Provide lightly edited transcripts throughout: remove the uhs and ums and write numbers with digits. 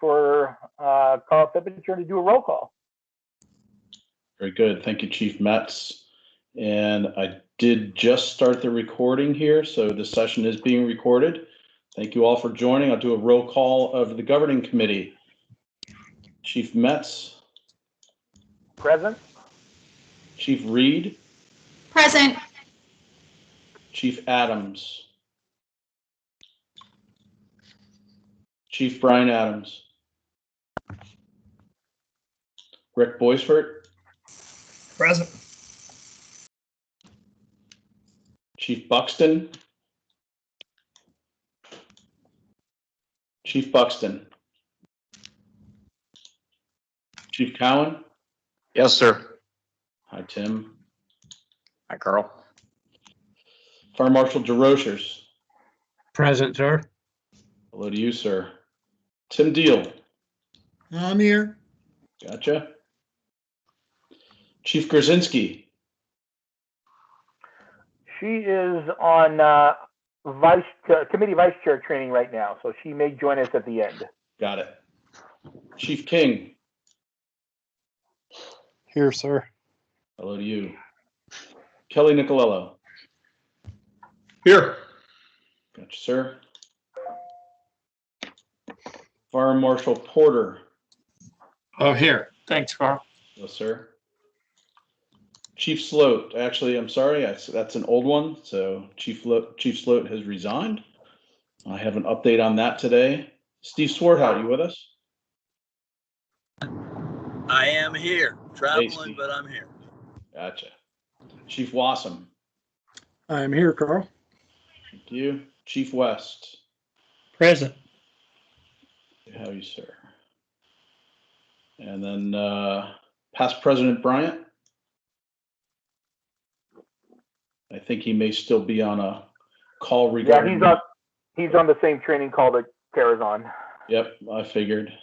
for Carl Fippinger to do a roll call. Very good. Thank you, Chief Metz. And I did just start the recording here, so the session is being recorded. Thank you all for joining. I'll do a roll call of the governing committee. Chief Metz. Present. Chief Reed. Present. Chief Adams. Chief Brian Adams. Rick Boisfort. Present. Chief Buxton. Chief Buxton. Chief Cowan. Yes, sir. Hi, Tim. Hi, Carl. Fire Marshal Desrochers. Present, sir. Hello to you, sir. Tim Deal. I'm here. Gotcha. Chief Gerczynski. She is on committee vice chair training right now, so she may join us at the end. Got it. Chief King. Here, sir. Hello to you. Kelly Nicolello. Here. Gotcha, sir. Fire Marshal Porter. Oh, here. Thanks, Carl. Yes, sir. Chief Sloat. Actually, I'm sorry, that's an old one. So Chief Sloat has resigned. I have an update on that today. Steve Swartout, you with us? I am here, traveling, Steve. but I'm here. Gotcha. Chief Wassam. I'm here, Carl. Thank you. Chief West. Present. How are you, sir? And then past President Bryant. I think he may still be on a call regarding. Yeah, he's on the same training call that Kara's on. Yep, I figured.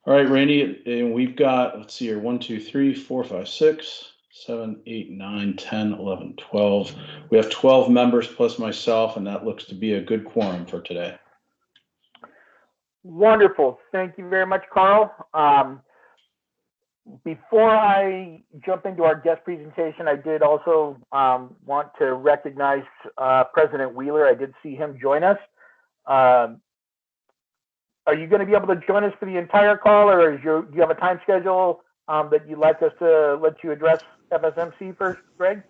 All right, Randy, and we've got, let's see here, 1, 2, 3, 4, 5, 6, 7, 8, 9, 10, 11, 12. We have 12 members plus myself, and that looks to be a good quorum for today. Wonderful. Thank you very much, Carl. Before I jump into our guest presentation, I did also want to recognize President Wheeler. I did see him join us. Are you going to be able to join us for the entire call, or do you have a time schedule that you'd like us to let you address FSMC first, Greg?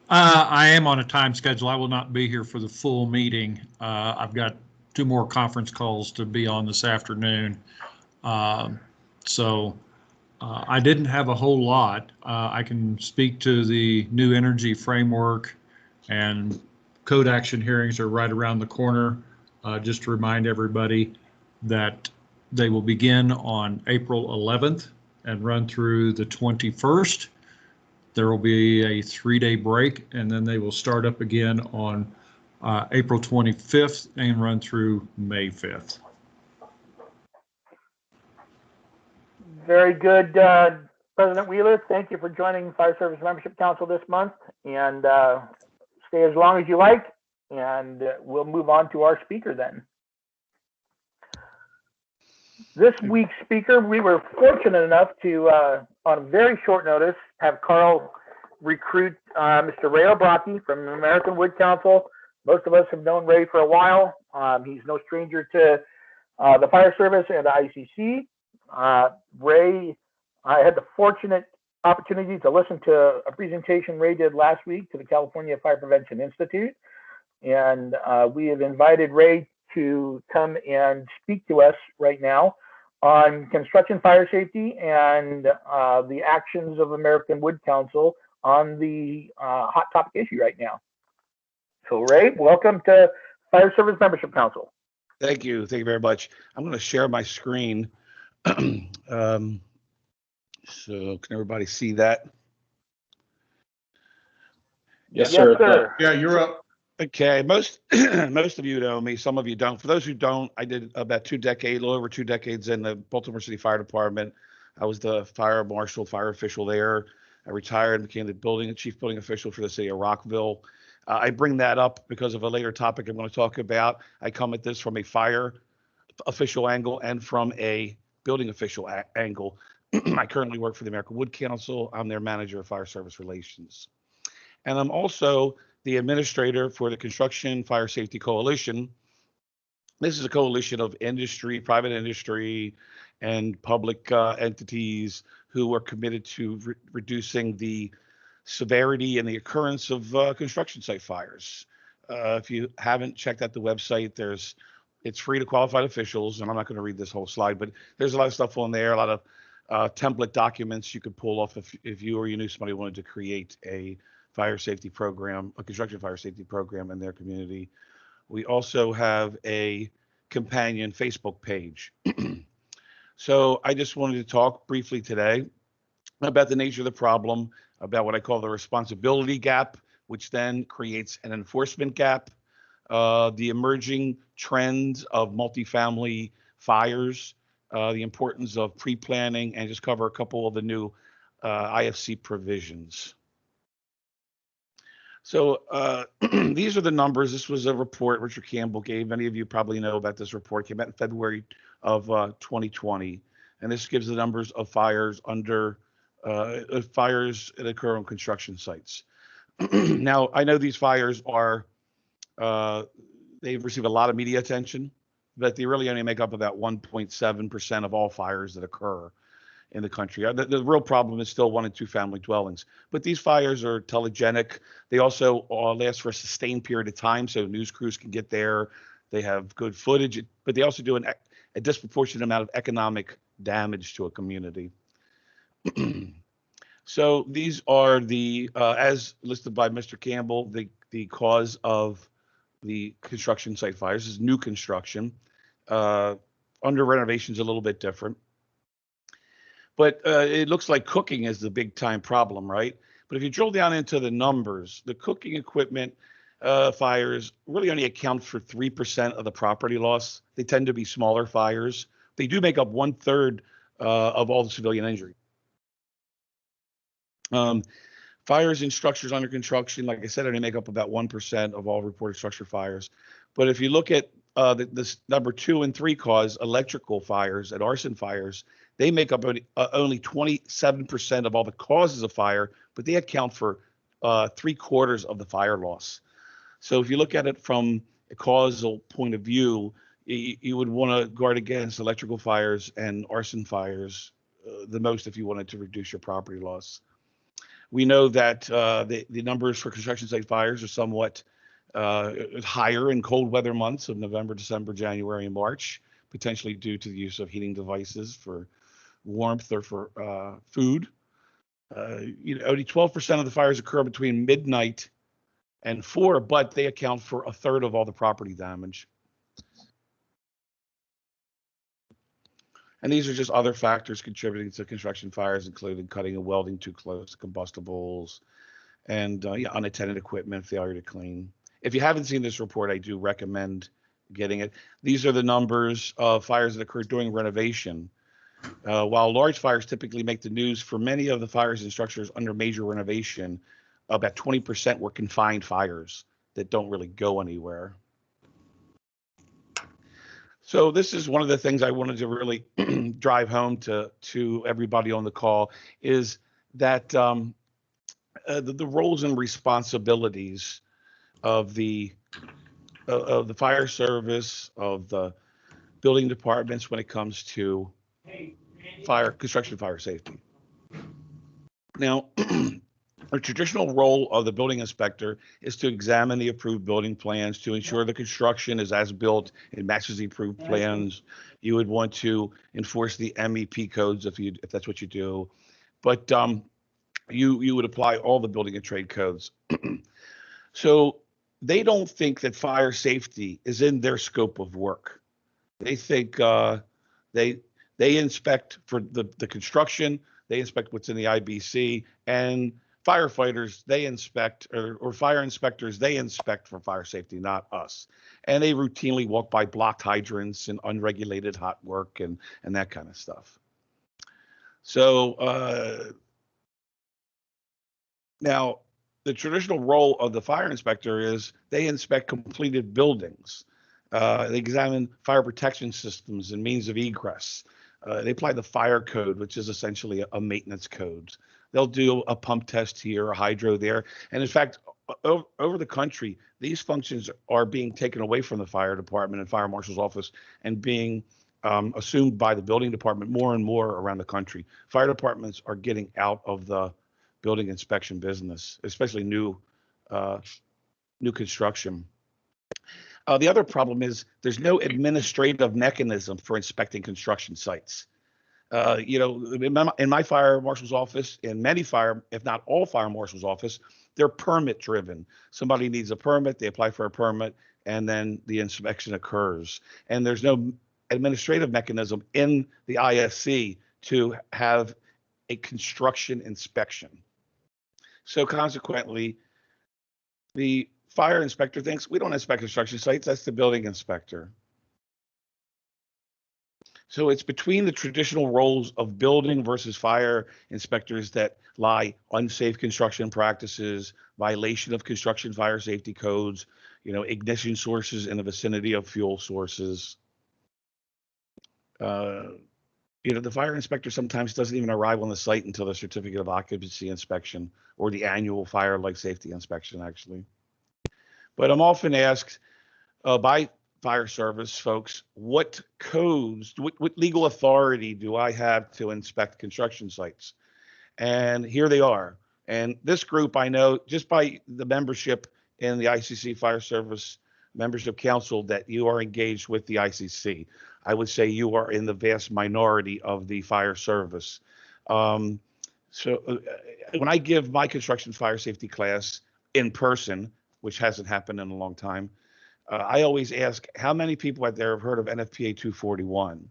I am on a time schedule. I will not be here for the full meeting. I've got 2 more conference calls to be on this afternoon. So I didn't have a whole lot. I can speak to the new energy framework, and code action hearings are right around the corner. Just to remind everybody that they will begin on April 11th and run through the 21st. There will be a 3-day break, and then they will start up again on April 25th and run through May 5th. Very good, President Wheeler. Thank you for joining Fire Service Membership Council this month, and stay as long as you like, and we'll move on to our speaker then. This week's speaker, we were fortunate enough to, on very short notice, have Carl recruit Mr. Ray O'Brockie from the American Wood Council. Most of us have known Ray for a while. He's no stranger to the fire service and the ICC. Ray, I had the fortunate opportunity to listen to a presentation Ray did last week to the California Fire Prevention Institute. And we have invited Ray to come and speak to us right now on construction fire safety and the actions of American Wood Council on the hot topic issue right now. So Ray, welcome to Fire Service Membership Council. Thank you. Thank you very much. I'm going to share my screen. So can everybody see that? Yes, sir. Yes, sir. Yeah, you're up. Okay, most of you know me, some of you don't. For those who don't, I did about a little over 2 decades in the Baltimore City Fire Department. I was the fire marshal, fire official there. I retired and became the chief building official for the city of Rockville. I bring that up because of a later topic I'm going to talk about. I come at this from a fire official angle and from a building official angle. I currently work for the American Wood Council. I'm their manager of fire service relations. And I'm also the administrator for the Construction Fire Safety Coalition. This is a coalition of industry, private industry, and public entities who are committed to reducing the severity and the occurrence of construction site fires. If you haven't checked out the website, it's free to qualified officials, and I'm not going to read this whole slide, but there's a lot of stuff on there, a lot of template documents you could pull off if you or you knew somebody wanted to create a fire safety program, a construction fire safety program in their community. We also have a companion Facebook page. So I just wanted to talk briefly today about the nature of the problem, about what I call the responsibility gap, which then creates an enforcement gap, the emerging trends of multifamily fires, the importance of pre-planning, and just cover a couple of the new IFC provisions. So these are the numbers. This was a report Richard Campbell gave. Many of you probably know about this report. It came out in February of 2020. And this gives the numbers of fires fires that occur on construction sites. Now, I know these fires are, they've received a lot of media attention, but they really only make up about 1.7% of all fires that occur in the country. The real problem is still 1 and 2 family dwellings, but these fires are telegenic. They also last for a sustained period of time, so news crews can get there. They have good footage, but they also do a disproportionate amount of economic damage to a community. So these are the, as listed by Mr. Campbell, the cause of the construction site fires. This is new construction. Under renovation is a little bit different. But it looks like cooking is the big time problem, right? But if you drill down into the numbers, the cooking equipment fires really only account for 3% of the property loss. They tend to be smaller fires. They do make up 1/3 of all the civilian injury. Fires in structures under construction, like I said, only make up about 1% of all reported structure fires. But if you look at this number 2 and 3 cause, electrical fires and arson fires, they make up only 27% of all the causes of fire, but they account for 3/4 of the fire loss. So if you look at it from a causal point of view, you would want to guard against electrical fires and arson fires the most if you wanted to reduce your property loss. We know that the numbers for construction site fires are somewhat higher in cold weather months of November, December, January, and March, potentially due to the use of heating devices for warmth or for food. Only 12% of the fires occur between midnight and 4, but they account for 1/3 of all the property damage. And these are just other factors contributing to construction fires, including cutting and welding too close to combustibles and unattended equipment, failure to clean. If you haven't seen this report, I do recommend getting it. These are the numbers of fires that occurred during renovation. While large fires typically make the news, for many of the fires and structures under major renovation, about 20% were confined fires that don't really go anywhere. So this is one of the things I wanted to really drive home to everybody on the call, is that the roles and responsibilities of the fire service, of the building departments when it comes to construction fire safety. Now, a traditional role of the building inspector is to examine the approved building plans to ensure the construction is as built, it matches the approved plans. You would want to enforce the MEP codes if that's what you do, but you would apply all the building and trade codes. So they don't think that fire safety is in their scope of work. They think they inspect for the construction, they inspect what's in the IBC, and firefighters, they inspect, or fire inspectors, they inspect for fire safety, not us. And they routinely walk by blocked hydrants and unregulated hot work and that kind of stuff. So now the traditional role of the fire inspector is they inspect completed buildings. They examine fire protection systems and means of egress. They apply the fire code, which is essentially a maintenance code. They'll do a pump test here, a hydro there. And in fact, over the country, these functions are being taken away from the fire department and fire marshal's office and being assumed by the building department more and more around the country. Fire departments are getting out of the building inspection business, especially new construction. The other problem is there's no administrative mechanism for inspecting construction sites. In my fire marshal's office, in many fire, if not all fire marshal's office, they're permit driven. Somebody needs a permit, they apply for a permit, and then the inspection occurs. And there's no administrative mechanism in the ISC to have a construction inspection. So consequently, the fire inspector thinks we don't inspect construction sites, that's the building inspector. So it's between the traditional roles of building versus fire inspectors that lie unsafe construction practices, violation of construction fire safety codes, ignition sources in the vicinity of fuel sources. The fire inspector sometimes doesn't even arrive on the site until the certificate of occupancy inspection or the annual fire life safety inspection, actually. But I'm often asked by fire service folks, what codes, what legal authority do I have to inspect construction sites? And here they are. And this group, I know just by the membership in the ICC Fire Service Membership Council that you are engaged with the ICC. I would say you are in the vast minority of the fire service. When I give my construction fire safety class in person, which hasn't happened in a long time, I always ask how many people out there have heard of NFPA 241?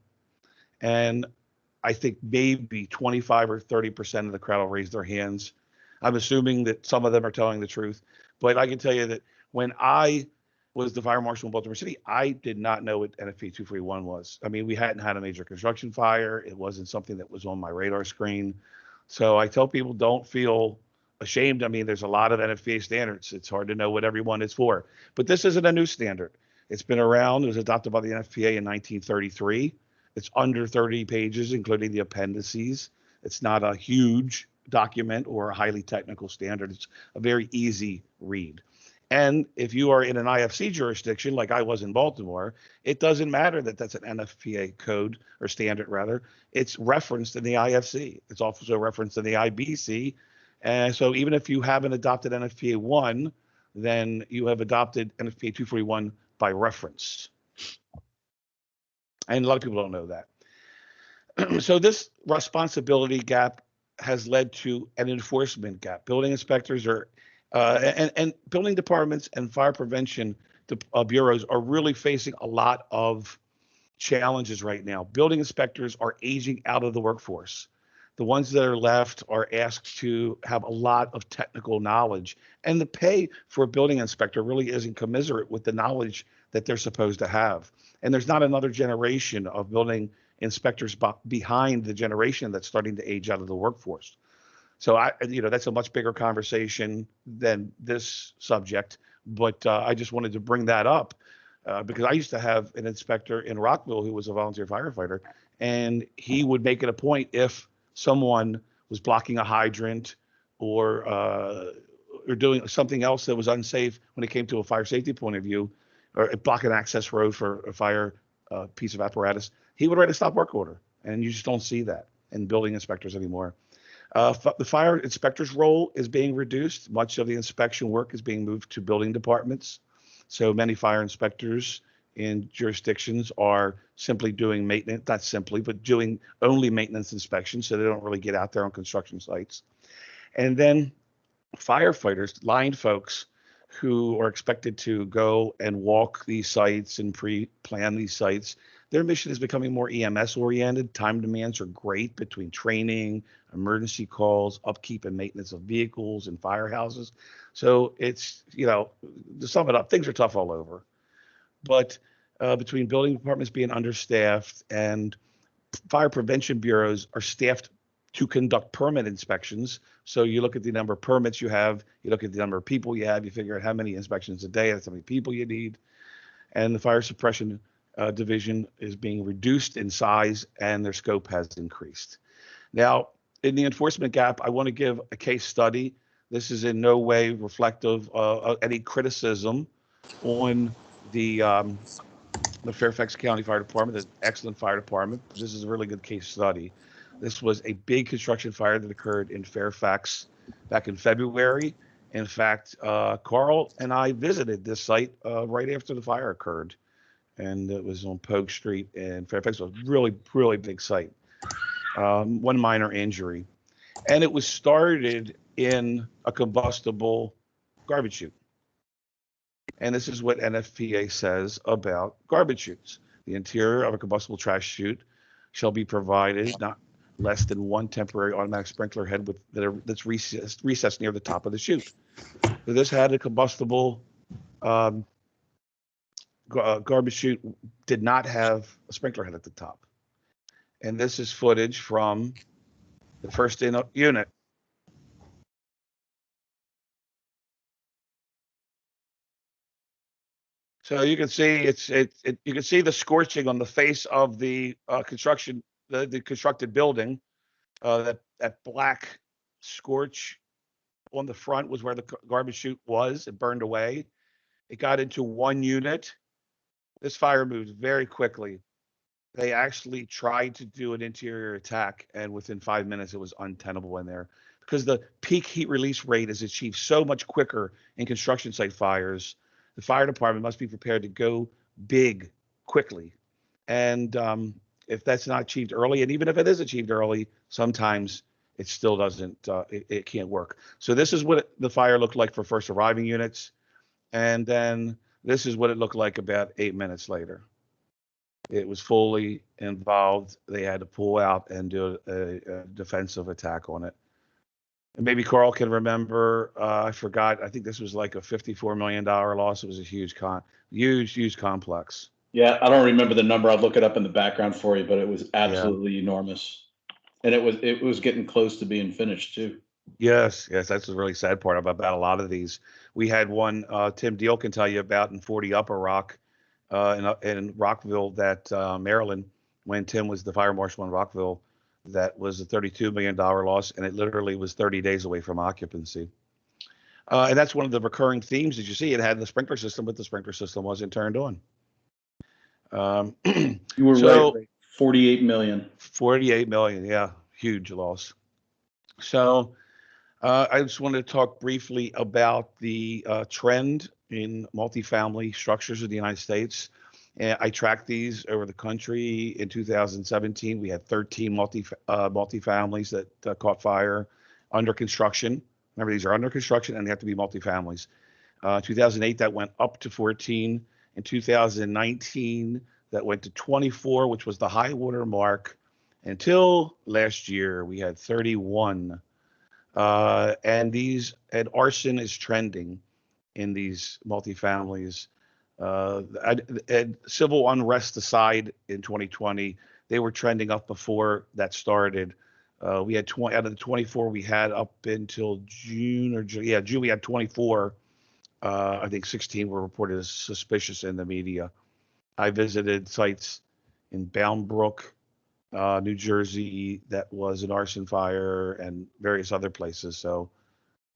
And I think maybe 25 or 30% of the crowd will raise their hands. I'm assuming that some of them are telling the truth, but I can tell you that when I was the fire marshal in Baltimore City, I did not know what NFPA 241 was. I mean, we hadn't had a major construction fire. It wasn't something that was on my radar screen. So I tell people, don't feel ashamed. I mean, there's a lot of NFPA standards. It's hard to know what everyone is for, but this isn't a new standard. It's been around. It was adopted by the NFPA in 1933. It's under 30 pages, including the appendices. It's not a huge document or a highly technical standard. It's a very easy read. And if you are in an IFC jurisdiction, like I was in Baltimore, it doesn't matter that that's an NFPA code or standard, rather. It's referenced in the IFC. It's also referenced in the IBC. And so even if you haven't adopted NFPA 1, then you have adopted NFPA 241 by reference. And a lot of people don't know that. So this responsibility gap has led to an enforcement gap. Building inspectors are and building departments and fire prevention bureaus are really facing a lot of challenges right now. Building inspectors are aging out of the workforce. The ones that are left are asked to have a lot of technical knowledge, and the pay for a building inspector really isn't commensurate with the knowledge that they're supposed to have. And there's not another generation of building inspectors behind the generation that's starting to age out of the workforce. So that's a much bigger conversation than this subject, but I just wanted to bring that up because I used to have an inspector in Rockville who was a volunteer firefighter, and he would make it a point if someone was blocking a hydrant or doing something else that was unsafe when it came to a fire safety point of view, or blocking an access road for a fire piece of apparatus, he would write a stop work order, and you just don't see that in building inspectors anymore. The fire inspector's role is being reduced. Much of the inspection work is being moved to building departments. So many fire inspectors in jurisdictions are simply doing maintenance, not simply, but doing only maintenance inspections. So they don't really get out there on construction sites. And then firefighters, line folks who are expected to go and walk these sites and pre-plan these sites, their mission is becoming more EMS oriented. Time demands are great between training, emergency calls, upkeep and maintenance of vehicles and firehouses. So it's, to sum it up, things are tough all over. But between building departments being understaffed and fire prevention bureaus are staffed to conduct permit inspections. So you look at the number of permits you have, you look at the number of people you have, you figure out how many inspections a day, that's how many people you need. And the fire suppression division is being reduced in size and their scope has increased. Now, in the enforcement gap, I want to give a case study. This is in no way reflective of any criticism on the Fairfax County Fire Department, the excellent fire department. This is a really good case study. This was a big construction fire that occurred in Fairfax back in February. In fact, Carl and I visited this site right after the fire occurred, and it was on Pogue Street in Fairfax. It was a really, really big site. One minor injury, and it was started in a combustible garbage chute. And this is what NFPA says about garbage chutes. The interior of a combustible trash chute shall be provided not less than one temporary automatic sprinkler head that's recessed near the top of the chute. So this had a combustible garbage chute, did not have a sprinkler head at the top. And this is footage from the first unit. So you can see you can see the scorching on the face of the construction, the constructed building. That black scorch on the front was where the garbage chute was. It burned away. It got into one unit. This fire moved very quickly. They actually tried to do an interior attack, and within 5 minutes, it was untenable in there because the peak heat release rate is achieved so much quicker in construction site fires. The fire department must be prepared to go big quickly. And if that's not achieved early, and even if it is achieved early, sometimes it still doesn't, it can't work. So this is what the fire looked like for first arriving units. And then this is what it looked like about 8 minutes later. It was fully involved. They had to pull out and do a defensive attack on it. And maybe Carl can remember, I forgot, I think this was like a $54 million loss. It was a huge complex. Yeah, I don't remember the number. I'll look it up in the background for you, but it was absolutely enormous. And it was getting close to being finished too. Yes, that's the really sad part about a lot of these. We had one Tim Deal can tell you about in 40 Upper Rock in Rockville, that Maryland, when Tim was the fire marshal in Rockville. That was a $32 million loss, and it literally was 30 days away from occupancy. And that's one of the recurring themes that you see. It had the sprinkler system, but the sprinkler system wasn't turned on. You were right. 48 million. 48 million, yeah, huge loss. So I just wanted to talk briefly about the trend in multifamily structures in the United States. I tracked these over the country. In 2017, we had 13 multifamilies that caught fire under construction. Remember, these are under construction and they have to be multifamilies. 2008, that went up to 14. In 2019, that went to 24, which was the high water mark. Until last year, we had 31. And arson is trending in these multifamilies. And civil unrest aside, in 2020, they were trending up before that started. We had 20 out of the 24 we had up until June. June we had 24. I think 16 were reported as suspicious in the media. I visited sites in Boundbrook, New Jersey, that was an arson fire, and various other places. So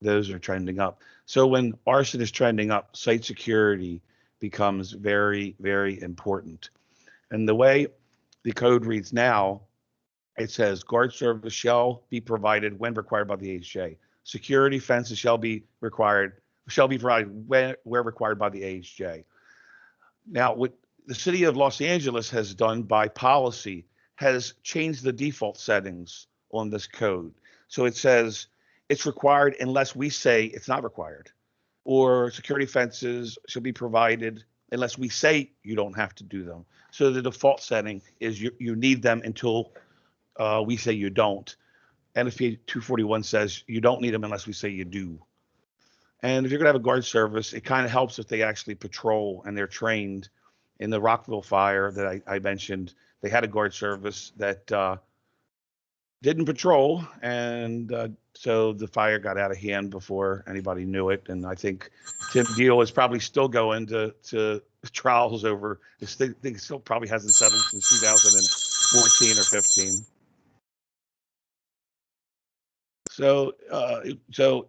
those are trending up. So when arson is trending up, site security becomes very, very important. And the way the code reads now, it says guard service shall be provided when required by the AHJ. Security fences shall be provided where required by the AHJ. Now, what the city of Los Angeles has done by policy has changed the default settings on this code. So it says it's required unless we say it's not required, or security fences shall be provided unless we say you don't have to do them. So the default setting is you need them until we say you don't. NFPA 241 says you don't need them unless we say you do. And if you're gonna have a guard service, it kind of helps if they actually patrol and they're trained. In the Rockville fire that I mentioned, they had a guard service that didn't patrol, and so the fire got out of hand before anybody knew it. And I think Tim Deal is probably still going to trials over this thing. Still probably hasn't settled since 2014 or 15. So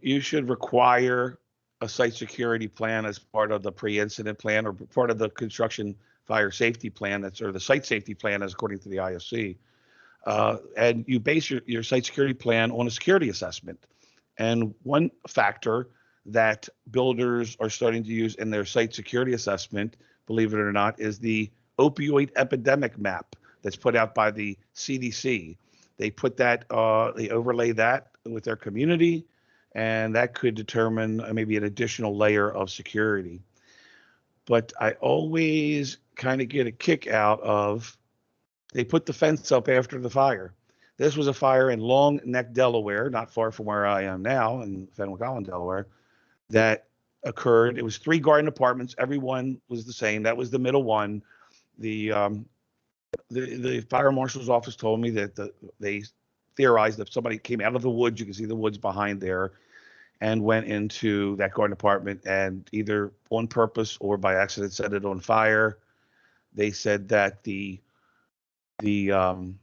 you should require a site security plan as part of the pre-incident plan or part of the construction fire safety plan, or the site safety plan as according to the ISC. And you base your site security plan on a security assessment. And one factor that builders are starting to use in their site security assessment, believe it or not, is the opioid epidemic map that's put out by the CDC. They put that, they overlay that with their community, and that could determine maybe an additional layer of security. But I always kind of get a kick out of, they put the fence up after the fire. This was a fire in Long Neck, Delaware, not far from where I am now in Fenwick Island, Delaware, that occurred. It was 3 garden apartments. Everyone was the same. That was the middle one. The fire marshal's office told me that they theorized that somebody came out of the woods. You can see the woods behind there, and went into that garden apartment and either on purpose or by accident set it on fire. They said that the Long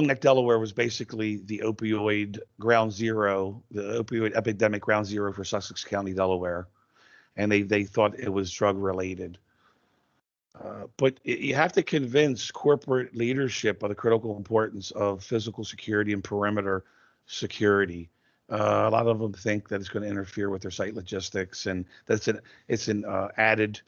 Neck, Delaware was basically the opioid ground zero, the opioid epidemic ground zero for Sussex County, Delaware. And they thought it was drug related. But you have to convince corporate leadership of the critical importance of physical security and perimeter security. A lot of them think that it's going to interfere with their site logistics, and it's an added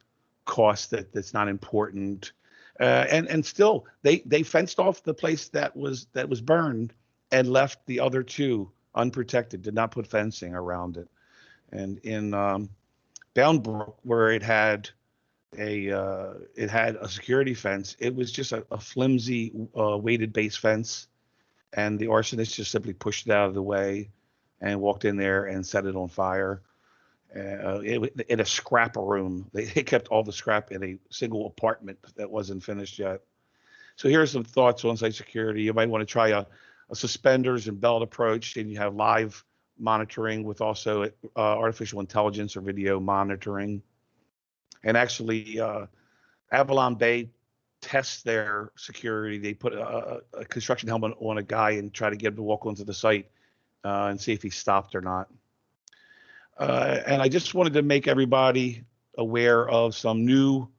cost that's not important. And still, they fenced off the place that was burned and left the other 2 unprotected. Did not put fencing around it. And in Boundbrook, where it had a security fence, it was just a flimsy weighted base fence, and the arsonist just simply pushed it out of the way and walked in there and set it on fire. In a scrap room. They kept all the scrap in a single apartment that wasn't finished yet. So here's some thoughts on site security. You might want to try a suspenders and belt approach, and you have live monitoring with also artificial intelligence or video monitoring. And actually, Avalon Bay tests their security. They put a construction helmet on a guy and try to get him to walk onto the site and see if he stopped or not. And I just wanted to make everybody aware of some new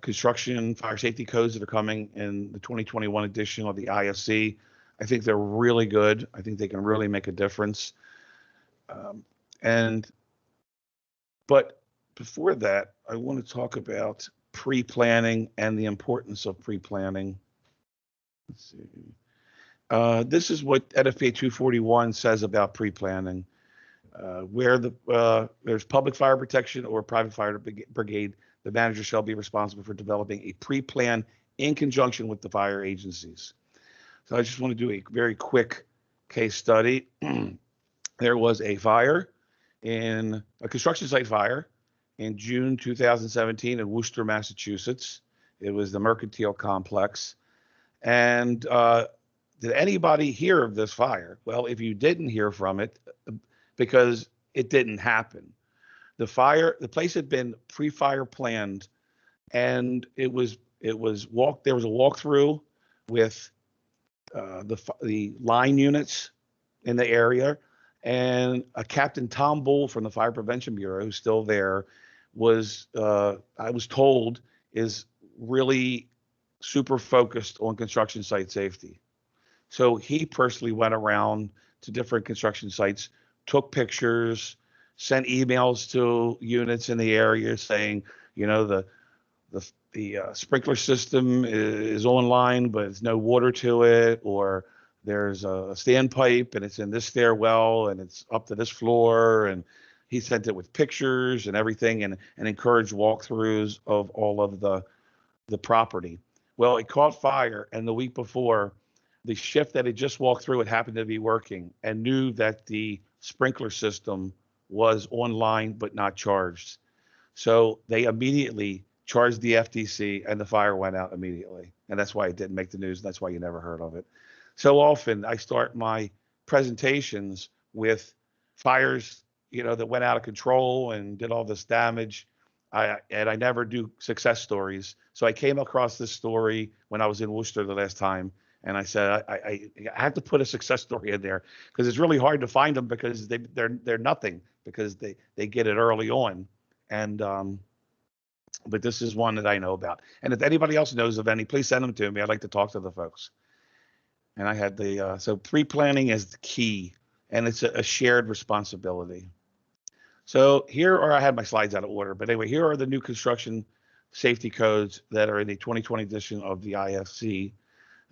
construction fire safety codes that are coming in the 2021 edition of the ISC. I think they're really good. I think they can really make a difference. But before that, I want to talk about pre-planning and the importance of pre-planning. Let's see. This is what NFPA 241 says about pre-planning. Where there's public fire protection or private fire brigade, the manager shall be responsible for developing a pre-plan in conjunction with the fire agencies. So I just want to do a very quick case study. There was a fire a construction site fire in June 2017 in Worcester, Massachusetts. It was the Mercantile Complex. And did anybody hear of this fire? Well, if you didn't hear from it, because it didn't happen. The place had been pre-fire planned, and there was a walkthrough with the line units in the area, and a Captain Tom Bull from the Fire Prevention Bureau, who's still there, I was told is really super focused on construction site safety. So he personally went around to different construction sites, took pictures, sent emails to units in the area saying, the sprinkler system is online, but there's no water to it, or there's a standpipe and it's in this stairwell and it's up to this floor. And he sent it with pictures and everything, and encouraged walkthroughs of all of the property. Well, it caught fire, and the week before, the shift that it just walked through, it happened to be working, and knew that the sprinkler system was online but not charged. So they immediately charged the FTC, and the fire went out immediately. And that's why it didn't make the news. And that's why you never heard of it. So often I start my presentations with fires, that went out of control and did all this damage. And I never do success stories. So I came across this story when I was in Worcester the last time. And I said, I have to put a success story in there because it's really hard to find them because they're nothing because they get it early on. And, but this is one that I know about. And if anybody else knows of any, please send them to me. I'd like to talk to the folks. And I had so pre-planning is the key, and it's a shared responsibility. So I had my slides out of order, but anyway, here are the new construction safety codes that are in the 2020 edition of the IFC.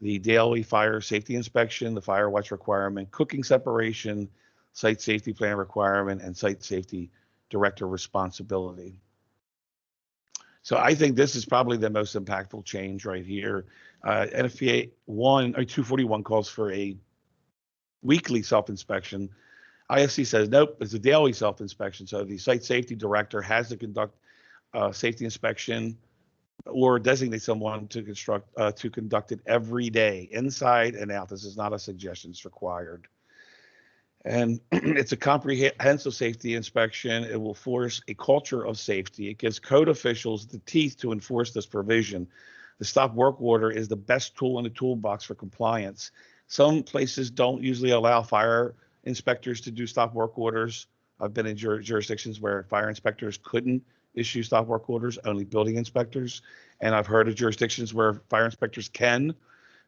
The daily fire safety inspection, the fire watch requirement, cooking separation, site safety plan requirement, and site safety director responsibility. So I think this is probably the most impactful change right here. NFPA 241 calls for a weekly self-inspection. IFC says, nope, it's a daily self-inspection. So the site safety director has to conduct a safety inspection or designate someone to conduct it every day, inside and out. This is not a suggestion, it's required. And it's a comprehensive safety inspection. It will force a culture of safety. It gives code officials the teeth to enforce this provision. The stop work order is the best tool in the toolbox for compliance. Some places don't usually allow fire inspectors to do stop work orders. I've been in jurisdictions where fire inspectors couldn't issue stop work orders, only building inspectors. And I've heard of jurisdictions where fire inspectors can.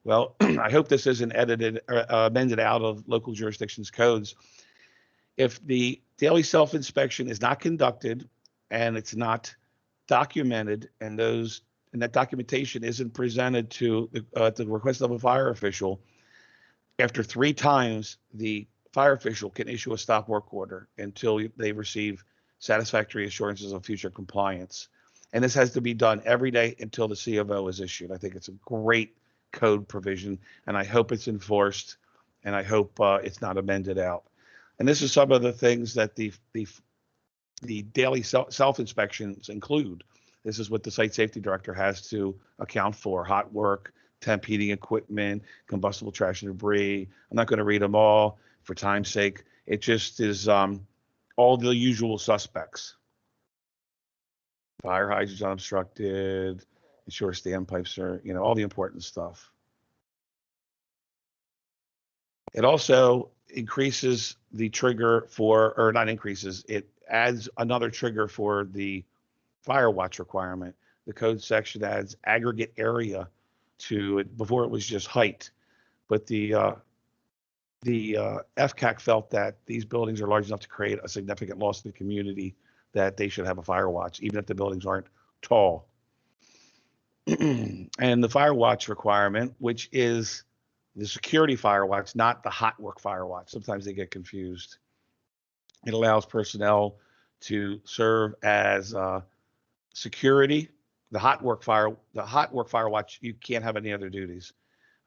Well, I hope this isn't amended out of local jurisdictions codes. If the daily self-inspection is not conducted and it's not documented, and that documentation isn't presented to the request of a fire official, after 3 times, the fire official can issue a stop work order until they receive satisfactory assurances of future compliance. And this has to be done every day until the CFO is issued. I think it's a great code provision, and I hope it's enforced, and I hope it's not amended out. And this is some of the things that the daily self-inspections include. This is what the site safety director has to account for: hot work, temp heating equipment, combustible trash and debris. I'm not going to read them all for time's sake. It just is all the usual suspects. Fire hydrants unobstructed, ensure standpipes are, all the important stuff. It also increases the trigger or not increases, it adds another trigger for the fire watch requirement. The code section adds aggregate area to it. Before it was just height, but the FCAC felt that these buildings are large enough to create a significant loss to the community that they should have a fire watch, even if the buildings aren't tall. And the fire watch requirement, which is the security fire watch, not the hot work fire watch. Sometimes they get confused. It allows personnel to serve as security. The hot work fire watch, you can't have any other duties.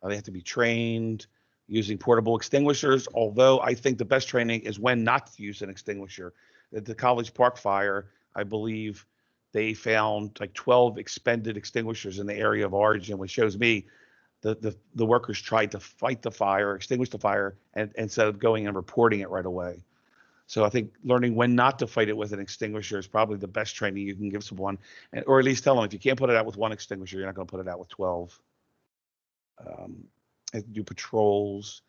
They have to be trained using portable extinguishers, although I think the best training is when not to use an extinguisher. At the College Park fire, I believe they found like 12 expended extinguishers in the area of origin, which shows me the workers tried to fight the fire, extinguish the fire, and instead of going and reporting it right away. So I think learning when not to fight it with an extinguisher is probably the best training you can give someone, or at least tell them if you can't put it out with one extinguisher, you're not going to put it out with 12. And do patrols.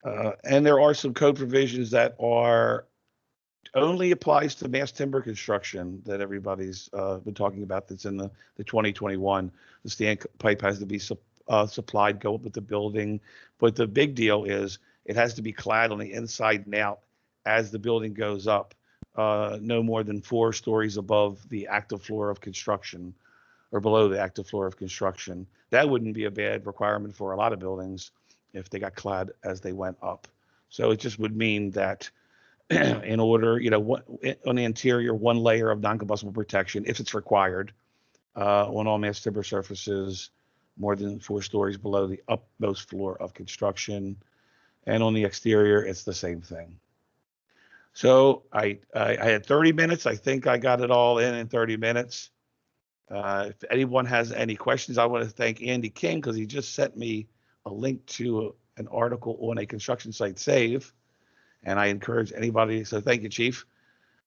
And there are some code provisions that are only applies to mass timber construction that everybody's been talking about. That's in the 2021. The stand pipe has to be supplied, go up with the building. But the big deal is it has to be clad on the inside and out as the building goes up, no more than 4 stories above the active floor of construction or below the active floor of construction. That wouldn't be a bad requirement for a lot of buildings if they got clad as they went up. So it just would mean that in order, on the interior, 1 layer of non-combustible protection, if it's required, on all mass timber surfaces, more than 4 stories below the upmost floor of construction. And on the exterior, it's the same thing. So I had 30 minutes. I think I got it all in 30 minutes. If anyone has any questions, I want to thank Andy King because he just sent me a link to an article on a construction site save, and I encourage anybody. So thank you, Chief.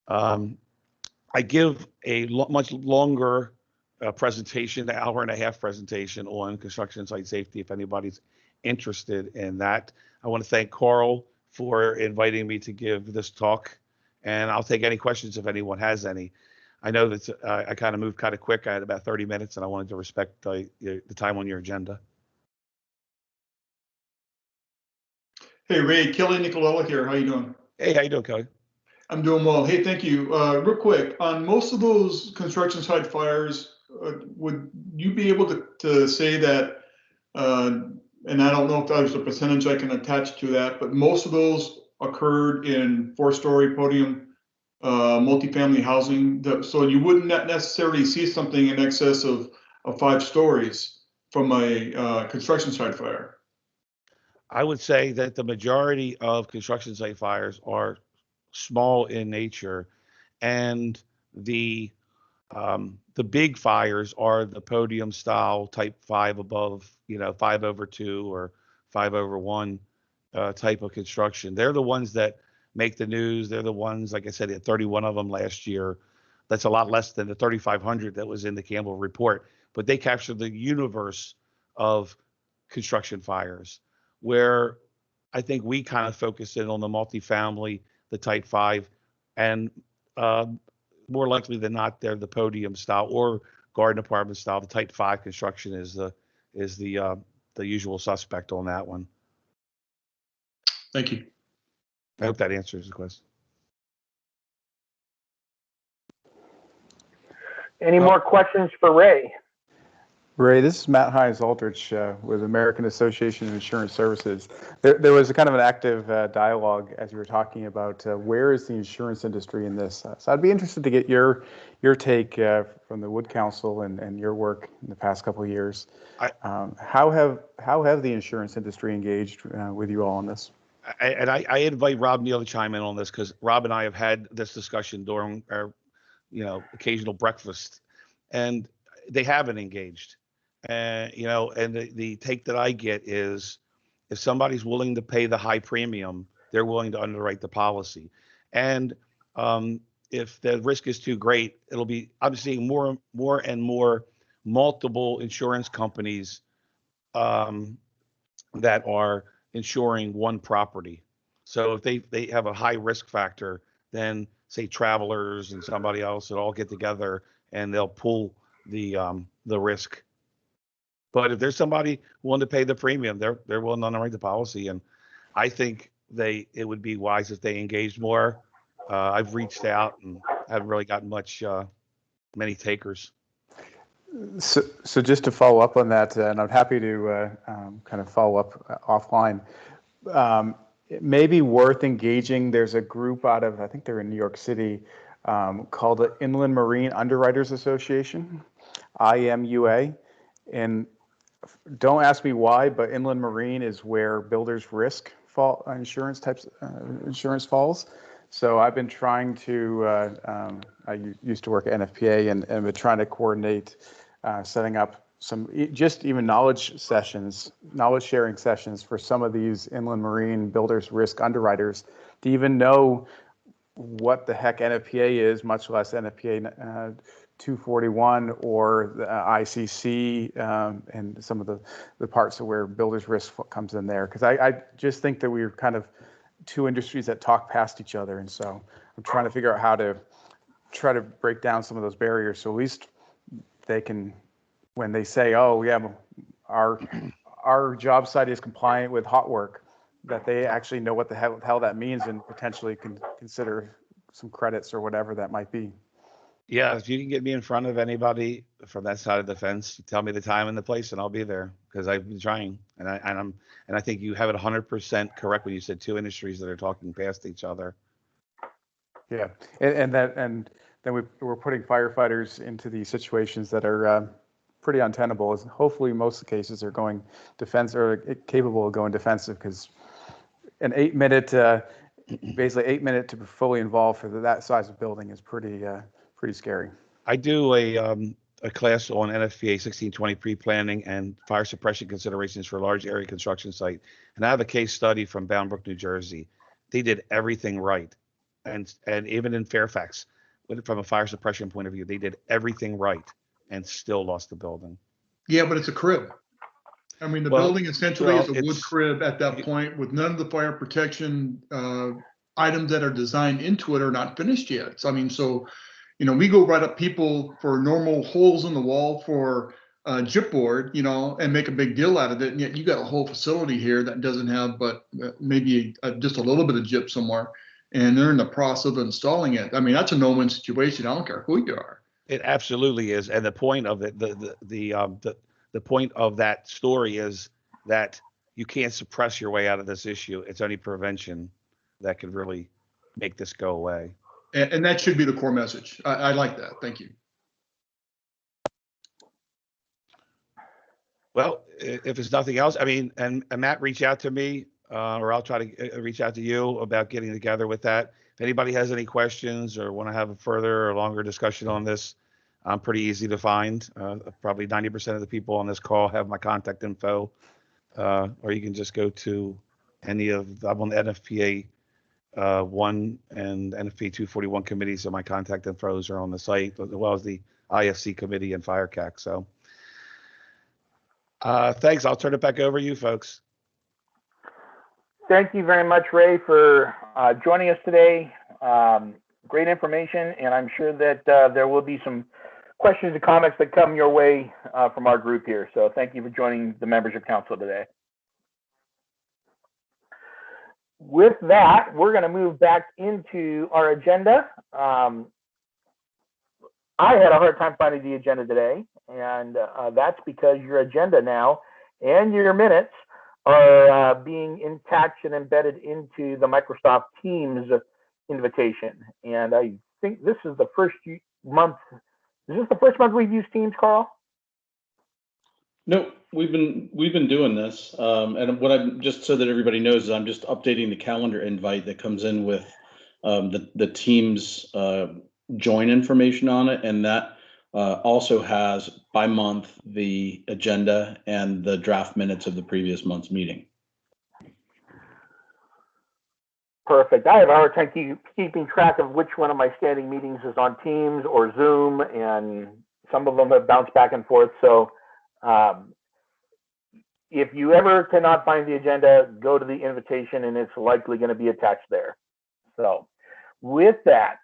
I give a much longer presentation, an hour and a half presentation on construction site safety. If anybody's interested in that, I want to thank Carl for inviting me to give this talk, and I'll take any questions if anyone has any. I know that I kind of moved kind of quick. I had about 30 minutes, and I wanted to respect the time on your agenda. Hey, Ray, Kelly Nicolella here. How you doing? Hey, how you doing, Kelly? I'm doing well. Hey, thank you. Real quick, on most of those construction site fires, would you be able to say that, and I don't know if there's a percentage I can attach to that, but most of those occurred in 4-story podium multifamily housing. So you wouldn't necessarily see something in excess of 5 stories from a construction site fire. I would say that the majority of construction site fires are small in nature, and the big fires are the podium style type 5 above, 5/2 or 5/1 type of construction. They're the ones that make the news. They're the ones, like I said, at 31 of them last year. That's a lot less than the 3,500 that was in the Campbell report, but they capture the universe of construction fires, where I think we kind of focus in on the multifamily, the type 5, and more likely than not, they're the podium style or garden apartment style. The type 5 construction is the usual suspect on that one. Thank you. I hope that answers the question. Any more questions for Ray? Ray, this is Matt Hines Aldrich with American Association of Insurance Services. There was a kind of an active dialogue as you were talking about where is the insurance industry in this. So I'd be interested to get your take from the Wood Council and your work in the past couple of years. How have the insurance industry engaged with you all on this? I invite Rob Neal to chime in on this because Rob and I have had this discussion during our, occasional breakfast, and they haven't engaged. And the take that I get is if somebody's willing to pay the high premium, they're willing to underwrite the policy. And if the risk is too great, I'm seeing more and more multiple insurance companies that are insuring one property. So if they have a high risk factor, then say Travelers and somebody else that all get together and they'll pool the risk. But if there's somebody willing to pay the premium, they're willing to underwrite the policy. And I think it would be wise if they engaged more. I've reached out and haven't really gotten many takers. So just to follow up on that, and I'm happy to kind of follow up offline. It may be worth engaging. There's a group out of, I think they're in New York City, called the Inland Marine Underwriters Association, IMUA. And don't ask me why, but inland marine is where builders risk insurance falls. So I've been trying to, I used to work at NFPA and been trying to coordinate setting up some just even knowledge sharing sessions for some of these inland marine builders risk underwriters to even know what the heck NFPA is, much less NFPA 241 or the ICC and some of the parts of where builders risk comes in there. Because I just think that we're kind of two industries that talk past each other. And so I'm trying to figure out how to try to break down some of those barriers. So at least they can, when they say, oh, yeah, our job site is compliant with hot work, that they actually know what the hell that means and potentially can consider some credits or whatever that might be. Yeah, if you can get me in front of anybody from that side of the fence, tell me the time and the place, and I'll be there because I've been trying. And I think you have it 100% correct when you said two industries that are talking past each other. Yeah, and then we're putting firefighters into these situations that are pretty untenable. Hopefully, most of the cases are going defense or capable of going defensive because an 8-minute, basically 8 minute to fully involve for that size of building is pretty scary. I do a class on NFPA 1620 pre-planning and fire suppression considerations for large area construction site. And I have a case study from Bound Brook, New Jersey. They did everything right. And even in Fairfax, from a fire suppression point of view, they did everything right and still lost the building. Yeah, but it's a crib. I mean, the Well, building essentially well, is a wood it's- crib at that point with none of the fire protection items that are designed into it are not finished yet. So, I mean, so, you know, we go write up people for normal holes in the wall for gypboard, you know, and make a big deal out of it. And yet you got a whole facility here that doesn't have but maybe just a little bit of gyp somewhere. And they're in the process of installing it. I mean, that's a no-win situation. I don't care who you are. It absolutely is. And the point of it, the point of that story is that you can't suppress your way out of this issue. It's only prevention that could really make this go away. And that should be the core message. I like that. Thank you. Well, if there's nothing else, I mean, and Matt, reach out to me, or I'll try to reach out to you about getting together with that. If anybody has any questions or want to have a further or longer discussion on this, I'm pretty easy to find. Probably 90% of the people on this call have my contact info, or you can just go to any of, I'm on the NFPA 1 and NFPA 241 committee, so my contact infos are on the site, as well as the IFC committee and FireCAC. So thanks. I'll turn it back over to you folks. Thank you very much, Ray, for joining us today. Great information, and I'm sure that there will be some questions and comments that come your way from our group here. So thank you for joining the Membership Council today. With that, we're going to move back into our agenda. I had a hard time finding the agenda today, and that's because your agenda now and your minutes are being attached and embedded into the Microsoft Teams invitation. And I think this is the first month. Is this the first month we've used Teams, Carl? No, we've been doing this, and what I'm just so that everybody knows is I'm just updating the calendar invite that comes in with the Teams join information on it, and that also has by month the agenda and the draft minutes of the previous month's meeting. Perfect. I have a hard time keeping track of which one of my standing meetings is on Teams or Zoom, and some of them have bounced back and forth. So if you ever cannot find the agenda, go to the invitation and it's likely going to be attached there. So with that,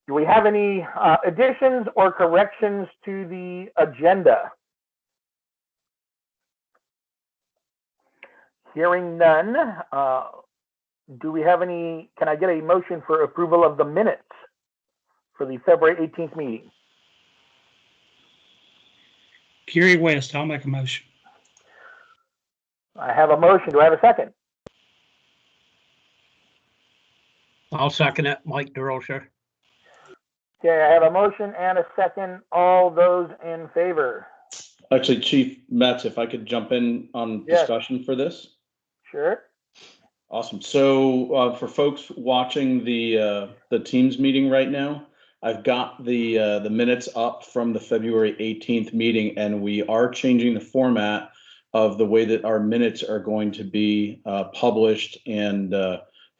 do we have any additions or corrections to the agenda? Hearing none, do we have any, can I get a motion for approval of the minutes for the February 18th meeting? Kerry West, I'll make a motion. I have a motion. Do I have a second? I'll second it, Mike Desrochers. Okay, I have a motion and a second. All those in favor? Actually, Chief Metz, if I could jump in on discussion for this. Sure. Awesome. So for folks watching the Teams meeting right now, I've got the minutes up from the February 18th meeting, and we are changing the format of the way that our minutes are going to be published and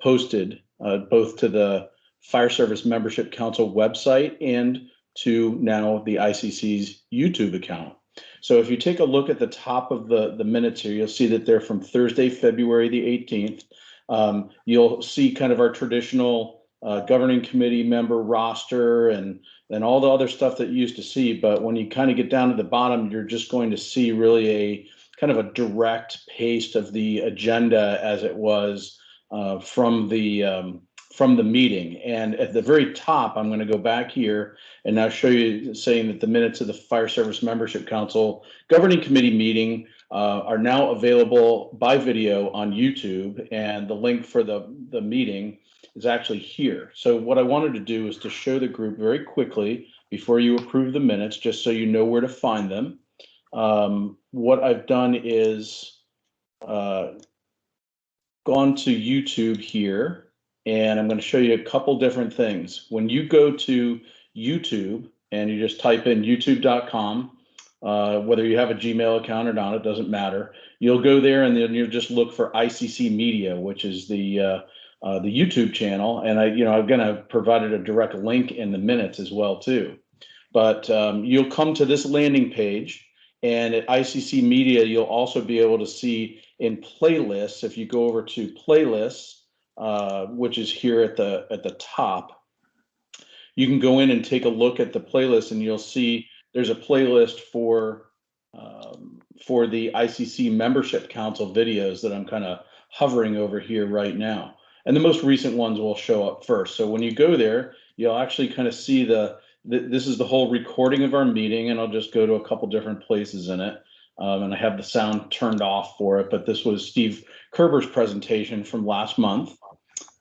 posted both to the Fire Service Membership Council website and to now the ICC's YouTube account. So if you take a look at the top of the minutes here, you'll see that they're from Thursday, February the 18th. You'll see kind of our traditional governing committee member roster and all the other stuff that you used to see. But when you kind of get down to the bottom, you're just going to see really a kind of a direct paste of the agenda as it was from the meeting. And at the very top, I'm going to go back here and now show you saying that the minutes of the Fire Service Membership Council Governing Committee meeting are now available by video on YouTube, and the link for the meeting is actually here. So what I wanted to do is to show the group very quickly before you approve the minutes, just so you know where to find them. What I've done is gone to YouTube here, and I'm going to show you a couple different things. When you go to YouTube and you just type in youtube.com. Whether you have a Gmail account or not, it doesn't matter. You'll go there and then you'll just look for ICC Media, which is the YouTube channel. And I'm going to provide a direct link in the minutes as well too. But you'll come to this landing page, and at ICC Media, you'll also be able to see in playlists. If you go over to playlists, which is here at the top, you can go in and take a look at the playlist, and you'll see there's a playlist for the ICC Membership Council videos that I'm kind of hovering over here right now. And the most recent ones will show up first. So when you go there, you'll actually kind of see this is the whole recording of our meeting, and I'll just go to a couple different places in it. And I have the sound turned off for it, but this was Steve Kerber's presentation from last month.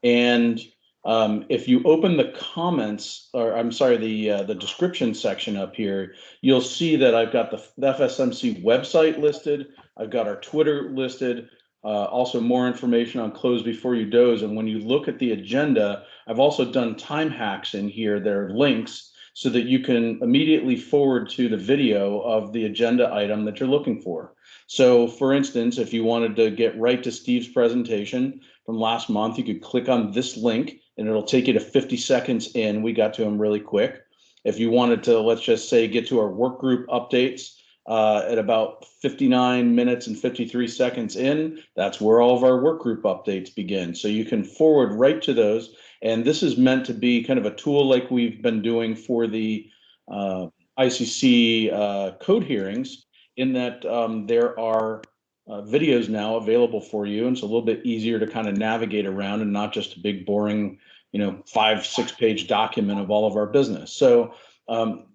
And if you open the comments, or I'm sorry, the description section up here, you'll see that I've got the FSMC website listed. I've got our Twitter listed. Also more information on Close Before You Doze. And when you look at the agenda, I've also done time hacks in here. There are links so that you can immediately forward to the video of the agenda item that you're looking for. So for instance, if you wanted to get right to Steve's presentation from last month, you could click on this link and it'll take you to 50 seconds in. We got to him really quick. If you wanted to, let's just say, get to our work group updates at about 59 minutes and 53 seconds in, that's where all of our work group updates begin. So you can forward right to those. And this is meant to be kind of a tool like we've been doing for the ICC code hearings, in that there are videos now available for you. And it's a little bit easier to kind of navigate around and not just a big, boring, 5-6 page document of all of our business. So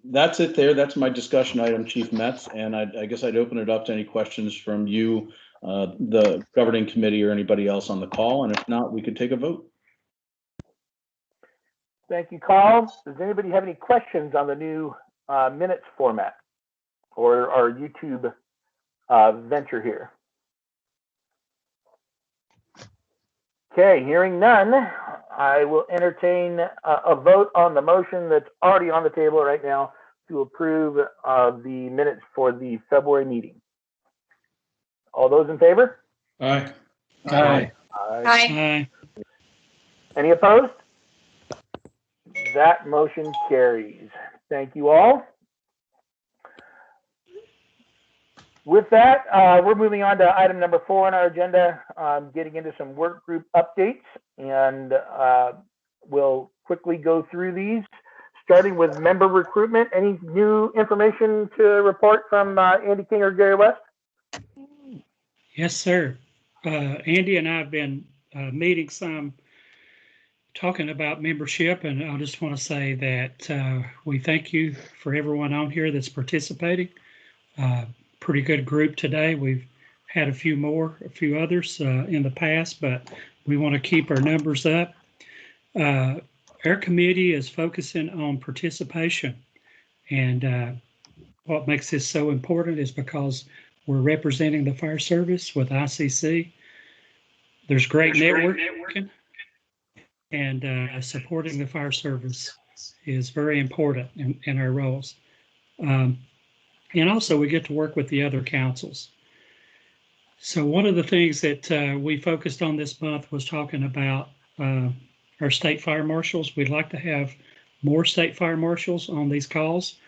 that's it there. That's my discussion item, Chief Metz. And I guess I'd open it up to any questions from you, the governing committee, or anybody else on the call. And if not, we could take a vote. Thank you, Carl. Does anybody have any questions on the new minutes format or our YouTube venture here? Okay, hearing none, I will entertain a vote on the motion that's already on the table right now to approve the minutes for the February meeting. All those in favor? Aye. Aye. Aye. Aye. Any opposed? That motion carries. Thank you all. With that, we're moving on to item number 4 on our agenda, getting into some work group updates, and we'll quickly go through these, starting with member recruitment. Any new information to report from Andy King or Gary West? Yes, sir. Andy and I have been meeting some, talking about membership, and I just want to say that we thank you for everyone on here that's participating. Pretty good group today. We've had a few others in the past, but we want to keep our numbers up. Our committee is focusing on participation, and what makes this so important is because we're representing the fire service with ICC. There's great networking, and supporting the fire service is very important in our roles. And also we get to work with the other councils. So one of the things that we focused on this month was talking about our state fire marshals. We'd like to have more state fire marshals on these calls.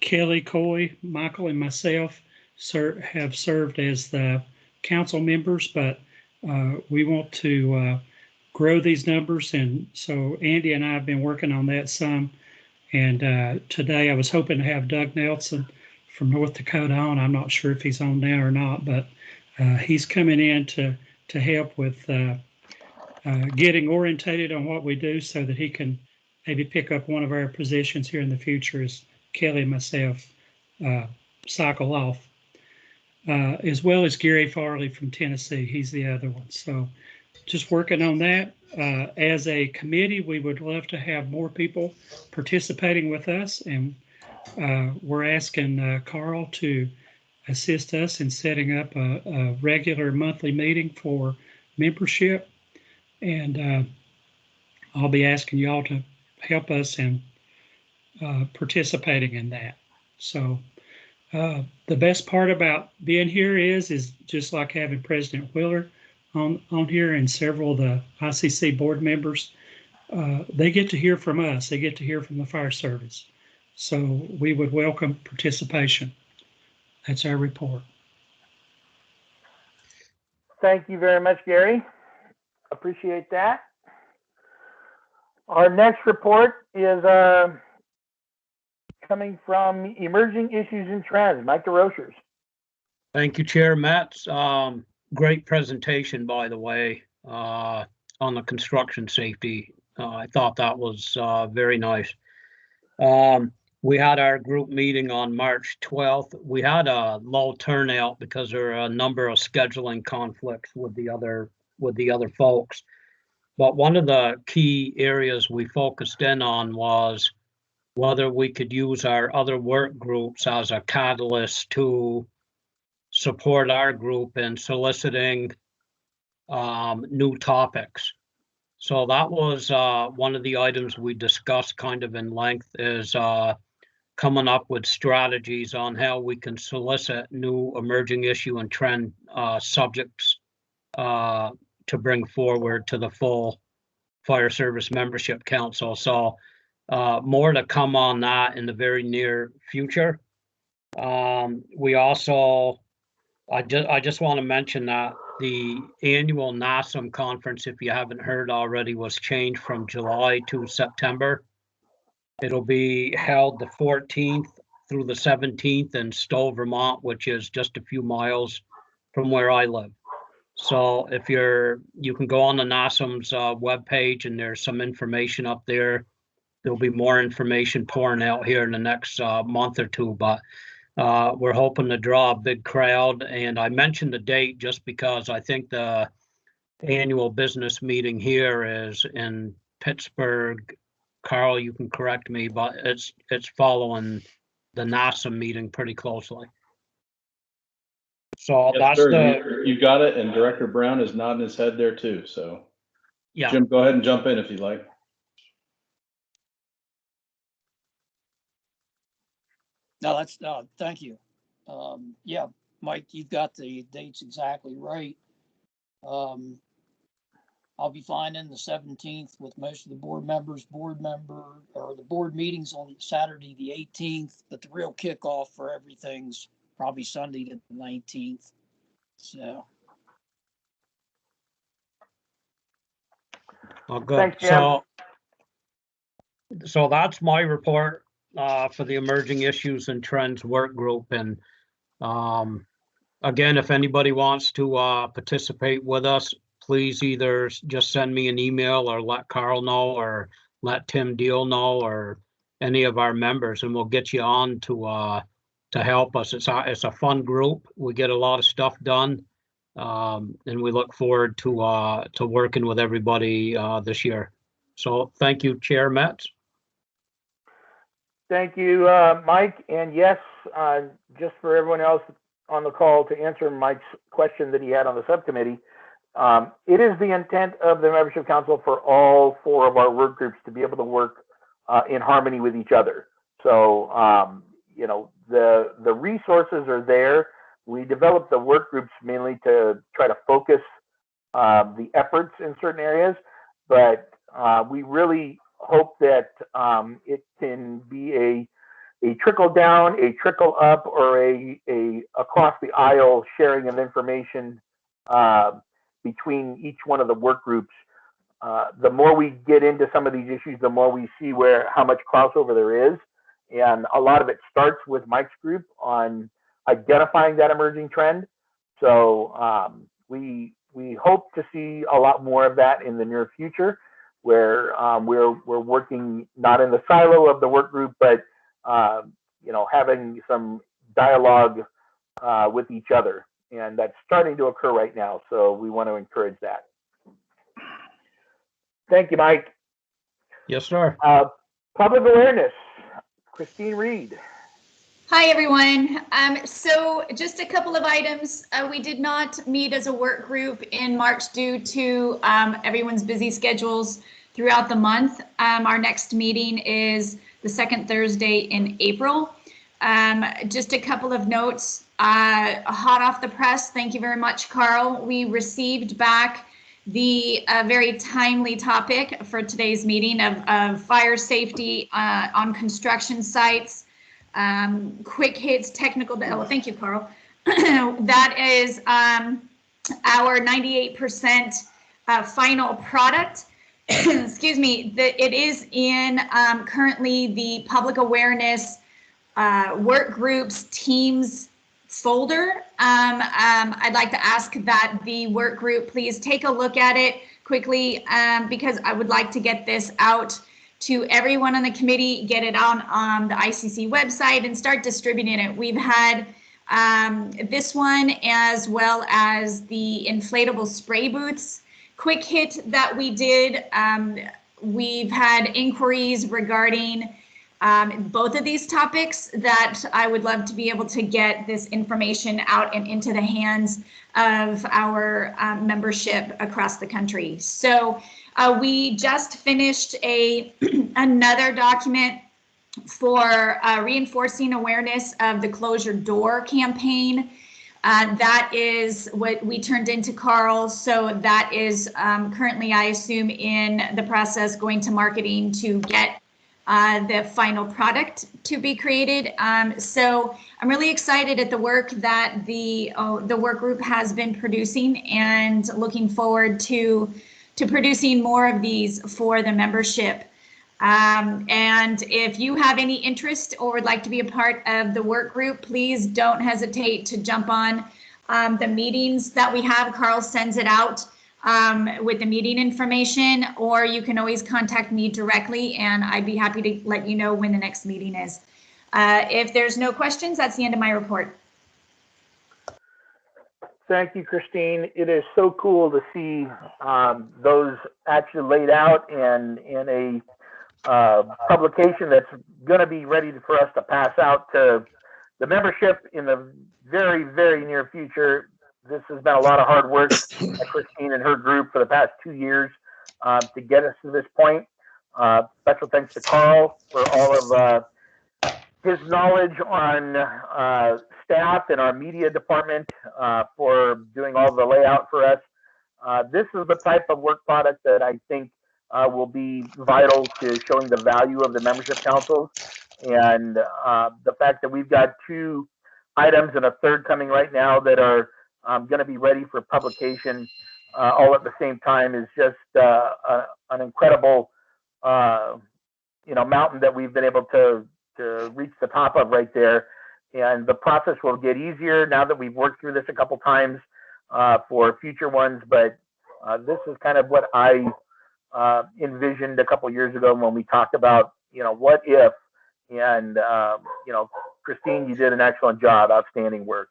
Kelly, Coy, Michael, and myself have served as the council members, but we want to grow these numbers. And so Andy and I have been working on that some. And today I was hoping to have Doug Nelson from North Dakota on. I'm not sure if he's on now or not, but he's coming in to help with getting orientated on what we do so that he can maybe pick up one of our positions here in the future as Kelly and myself cycle off, as well as Gary Farley from Tennessee. He's the other one. So just working on that. As a committee, we would love to have more people participating with us, and we're asking Carl to assist us in setting up a regular monthly meeting for membership. And I'll be asking y'all to help us in participating in that. So the best part about being here is just like having President Wheeler on here and several of the ICC board members. They get to hear from us. They get to hear from the fire service. So we would welcome participation. That's our report. Thank you very much, Gary. Appreciate that. Our next report is coming from Emerging Issues and Trends, Mike Desrochers. Thank you, Chair Metz. Great presentation, by the way, on the construction safety. I thought that was very nice. We had our group meeting on March 12th. We had a low turnout because there are a number of scheduling conflicts with the other folks. But one of the key areas we focused in on was whether we could use our other work groups as a catalyst to support our group in soliciting new topics. So that was one of the items we discussed kind of in length, is coming up with strategies on how we can solicit new emerging issue and trend subjects to bring forward to the full Fire Service Membership Council. So more to come on that in the very near future. We also, I just want to mention that the annual Nasm conference, if you haven't heard already, was changed from July to September. It'll be held the 14th through the 17th in Stowe, Vermont, which is just a few miles from where I live. So if you can go on the Nasm's webpage, and there's some information up there. There'll be more information pouring out here in the next month or two, but we're hoping to draw a big crowd. And I mentioned the date just because I think the annual business meeting here is in Pittsburgh. Carl, you can correct me, but it's following the Nasm meeting pretty closely. So Yes, that's sir. You got it, and Director Brown is nodding his head there too. So yeah. Jim, go ahead and jump in if you'd like. No, that's thank you. Yeah, Mike, you've got the dates exactly right. I'll be flying in the 17th with most of the board members. The board meetings on Saturday the 18th, but the real kickoff for everything's probably Sunday the 19th. So. Oh, good. Thanks, Jim. So that's my report for the Emerging Issues and Trends work group. And again, if anybody wants to participate with us, please either just send me an email or let Carl know or let Tim Deal know or any of our members, and we'll get you on to help us. It's a fun group. We get a lot of stuff done, and we look forward to working with everybody this year. So thank you, Chair Metz. Thank you, Mike. And yes, just for everyone else on the call, to answer Mike's question that he had on the subcommittee, it is the intent of the Membership Council for all four of our work groups to be able to work in harmony with each other. So, you know, the resources are there. We developed the work groups mainly to try to focus the efforts in certain areas, but we really hope that it can be a trickle down, a trickle up, or a across the aisle sharing of information between each one of the work groups. The more we get into some of these issues, the more we see how much crossover there is. And a lot of it starts with Mike's group on identifying that emerging trend. So we hope to see a lot more of that in the near future, where we're working not in the silo of the work group, but you know, having some dialogue with each other. And that's starting to occur right now. So we want to encourage that. Thank you, Mike. Yes, sir. Public awareness, Christine Reed. Hi, everyone. So just a couple of items. We did not meet as a work group in March due to everyone's busy schedules throughout the month. Our next meeting is the second Thursday in April. Just a couple of notes, hot off the press. Thank you very much, Carl. We received back the very timely topic for today's meeting of fire safety on construction sites, quick hits, technical. Oh, thank you, Carl. That is our 98% final product. Excuse me. It is in currently the public awareness work groups teams folder. I'd like to ask that the work group please take a look at it quickly because I would like to get this out to everyone on the committee, get it on the ICC website and start distributing it. We've had this one as well as the inflatable spray booths quick hit that we did. We've had inquiries regarding both of these topics that I would love to be able to get this information out and into the hands of our membership across the country. So we just finished another document for reinforcing awareness of the Close Your Door campaign. That is what we turned into, Carl. So that is currently, I assume, in the process going to marketing to get the final product to be created. So I'm really excited at the work that the work group has been producing and looking forward to producing more of these for the membership. And if you have any interest or would like to be a part of the work group, please don't hesitate to jump on the meetings that we have. Carl sends it out with the meeting information, or you can always contact me directly and I'd be happy to let you know when the next meeting is. If there's no questions, that's the end of my report. Thank you, Christine. It is so cool to see those actually laid out and in a publication that's going to be ready for us to pass out to the membership in the very, very near future. This has been a lot of hard work by Christine and her group for the past 2 years to get us to this point. Special thanks to Carl for all of his knowledge on staff and our media department for doing all the layout for us. This is the type of work product that I think will be vital to showing the value of the membership councils. And the fact that we've got 2 items and a third coming right now that are going to be ready for publication all at the same time is just an incredible mountain that we've been able to reach the top of right there. And the process will get easier now that we've worked through this a couple times for future ones. But this is kind of what I envisioned a couple years ago when we talked about, what if, and, Christine, you did an excellent job, outstanding work.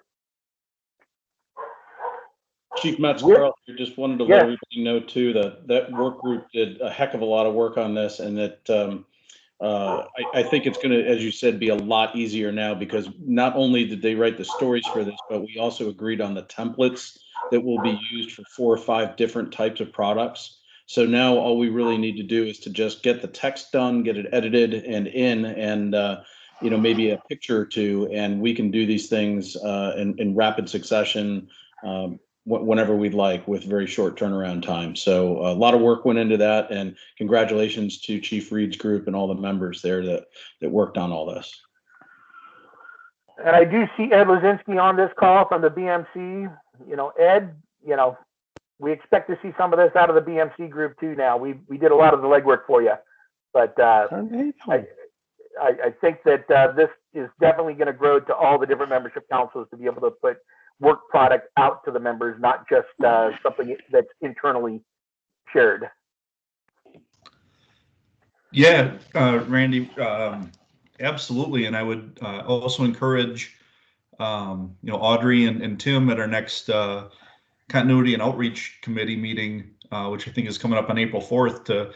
Chief Metz, Carl, I just wanted to let everybody know too that work group did a heck of a lot of work on this, and that I think it's going to, as you said, be a lot easier now because not only did they write the stories for this, but we also agreed on the templates that will be used for 4 or 5 different types of products. So now all we really need to do is to just get the text done, get it edited and maybe a picture or 2, and we can do these things in rapid succession whenever we'd like with very short turnaround time. So a lot of work went into that, and congratulations to Chief Reed's group and all the members there that worked on all this. And I do see Ed Lazinski on this call from the BMC. Ed, we expect to see some of this out of the BMC group too now. We did a lot of the legwork for you. But I think that this is definitely going to grow to all the different membership councils to be able to put work product out to the members, not just something that's internally shared. Yeah, Randy, absolutely. And I would also encourage, Audrey and Tim at our next Continuity and Outreach Committee meeting, which I think is coming up on April 4th, to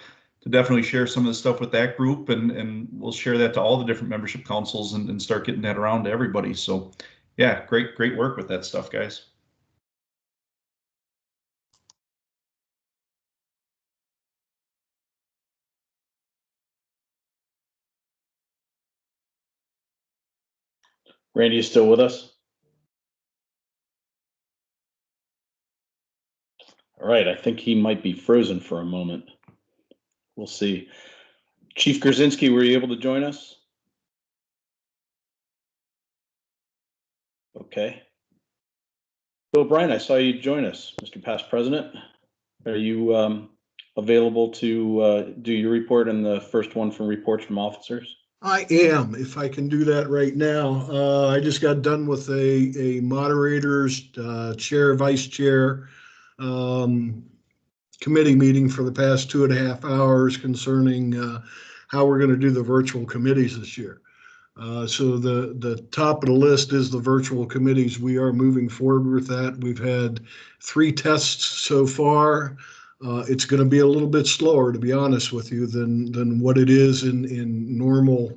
definitely share some of the stuff with that group, and we'll share that to all the different membership councils and start getting that around to everybody. So yeah, great work with that stuff, guys. Randy is still with us? All right, I think he might be frozen for a moment. We'll see. Chief Gerczynski, were you able to join us? Okay. Bill Bryan, I saw you join us, Mr. Past President. Are you available to do your report and the first one from reports from officers? I am, if I can do that right now. I just got done with a moderator's chair, vice chair committee meeting for the past 2.5 hours concerning how we're going to do the virtual committees this year. So the top of the list is the virtual committees. We are moving forward with that. We've had 3 tests so far. It's going to be a little bit slower, to be honest with you, than what it is in normal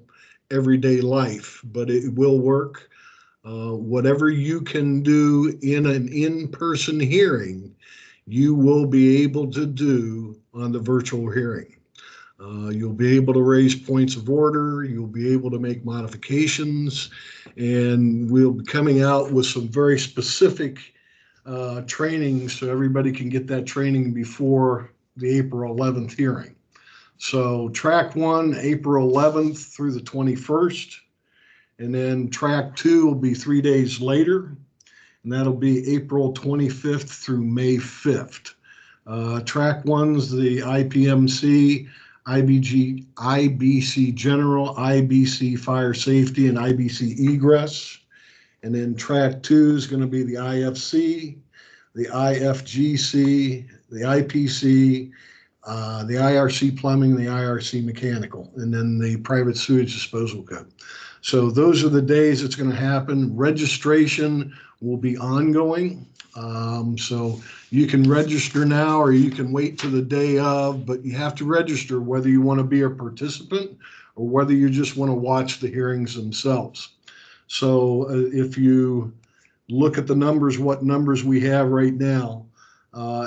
everyday life, but it will work. Whatever you can do in an in-person hearing, you will be able to do on the virtual hearing. You'll be able to raise points of order, you'll be able to make modifications, and we'll be coming out with some very specific training so everybody can get that training before the April 11th hearing. So track 1, April 11th through the 21st, and then track 2 will be 3 days later, and that'll be April 25th through May 5th. Track 1's the IPMC, IBC General, IBC Fire Safety, and IBC Egress. And then track 2 is going to be the IFC, the IFGC, the IPC, the IRC Plumbing, the IRC Mechanical, and then the Private Sewage Disposal Code. So those are the days it's going to happen. Registration will be ongoing. So you can register now or you can wait to the day of, but you have to register whether you want to be a participant or whether you just want to watch the hearings themselves. So if you look at the numbers, what numbers we have right now,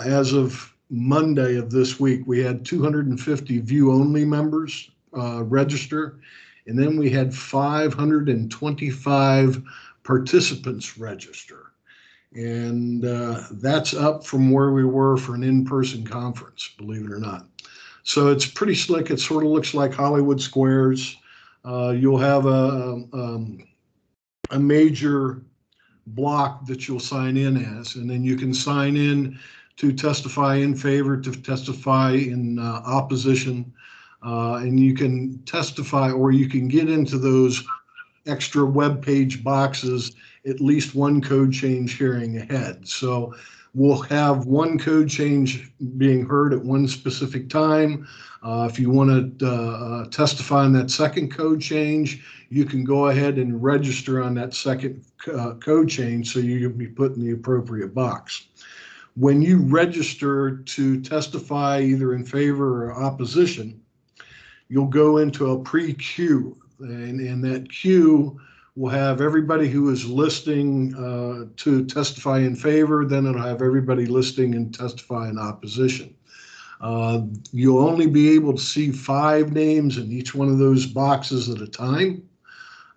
as of Monday of this week, we had 250 view-only members register, and then we had 525 participants register. And that's up from where we were for an in-person conference, believe it or not. So it's pretty slick. It sort of looks like Hollywood Squares. You'll have a major block that you'll sign in as, and then you can sign in to testify in favor, to testify in opposition, and you can testify or you can get into those extra web page boxes at least one code change hearing ahead. So we'll have one code change being heard at one specific time. If you want to testify on that second code change, you can go ahead and register on that second code change so you can be put in the appropriate box. When you register to testify either in favor or opposition, you'll go into a pre-queue, and that queue will have everybody who is listing to testify in favor, then it'll have everybody listing and testify in opposition. You'll only be able to see 5 names in each one of those boxes at a time.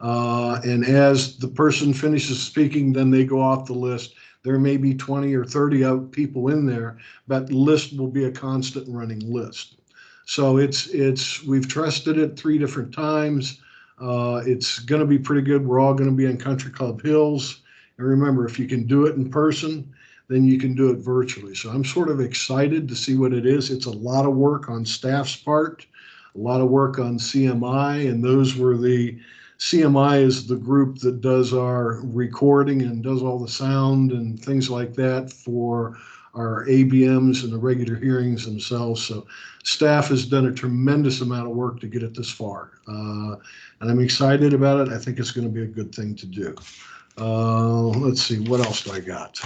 And as the person finishes speaking, then they go off the list. There may be 20 or 30 people in there, but the list will be a constant running list. So we've tested it 3 different times. It's going to be pretty good. We're all going to be in Country Club Hills. And remember, if you can do it in person, then you can do it virtually. So I'm sort of excited to see what it is. It's a lot of work on staff's part, a lot of work on CMI, and CMI is the group that does our recording and does all the sound and things like that for our ABMs and the regular hearings themselves. So staff has done a tremendous amount of work to get it this far. And I'm excited about it. I think it's going to be a good thing to do. Let's see, what else do I got?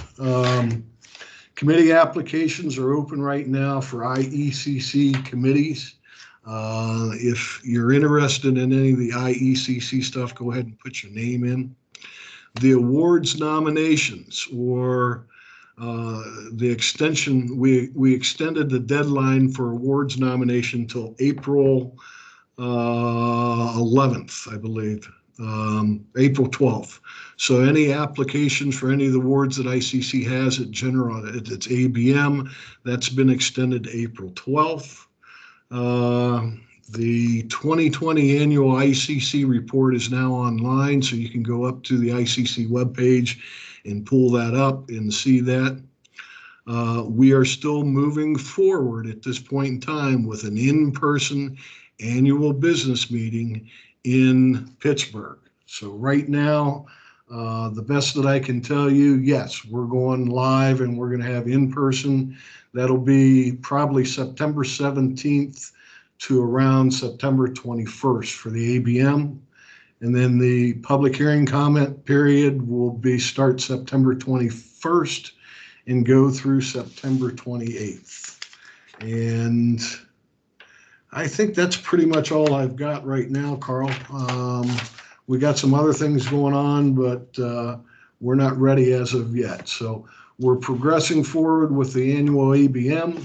Committee applications are open right now for IECC committees. If you're interested in any of the IECC stuff, go ahead and put your name in. The awards nominations or the extension, we extended the deadline for awards nomination till April 11th, I believe. April 12th. So any applications for any of the awards that ICC has at general, it's ABM, that's been extended to April 12th. The 2020 Annual ICC Report is now online, so you can go up to the ICC webpage and pull that up and see that. We are still moving forward at this point in time with an in-person annual business meeting in Pittsburgh. So right now, the best that I can tell you, yes, we're going live and we're going to have in-person. That'll be probably September 17th to around September 21st for the ABM. And then the public hearing comment period will start September 21st and go through September 28th. And I think that's pretty much all I've got right now, Carl. We got some other things going on, but we're not ready as of yet. So we're progressing forward with the annual ABM.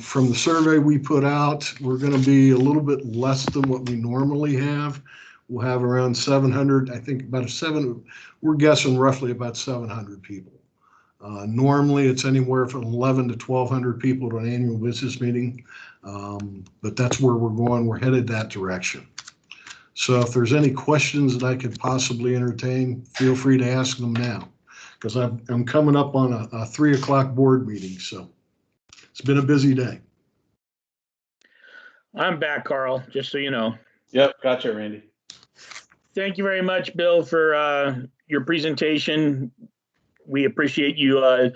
From the survey we put out, we're going to be a little bit less than what we normally have. We'll have around 700, I think we're guessing roughly about 700 people. Normally it's anywhere from 11 to 1,200 people to an annual business meeting, but that's where we're going. We're headed that direction. So if there's any questions that I could possibly entertain, feel free to ask them now, because I'm coming up on a 3 o'clock board meeting. So it's been a busy day. I'm back, Carl, just so you know. Yep, gotcha, Randy. Thank you very much, Bill, for your presentation. We appreciate you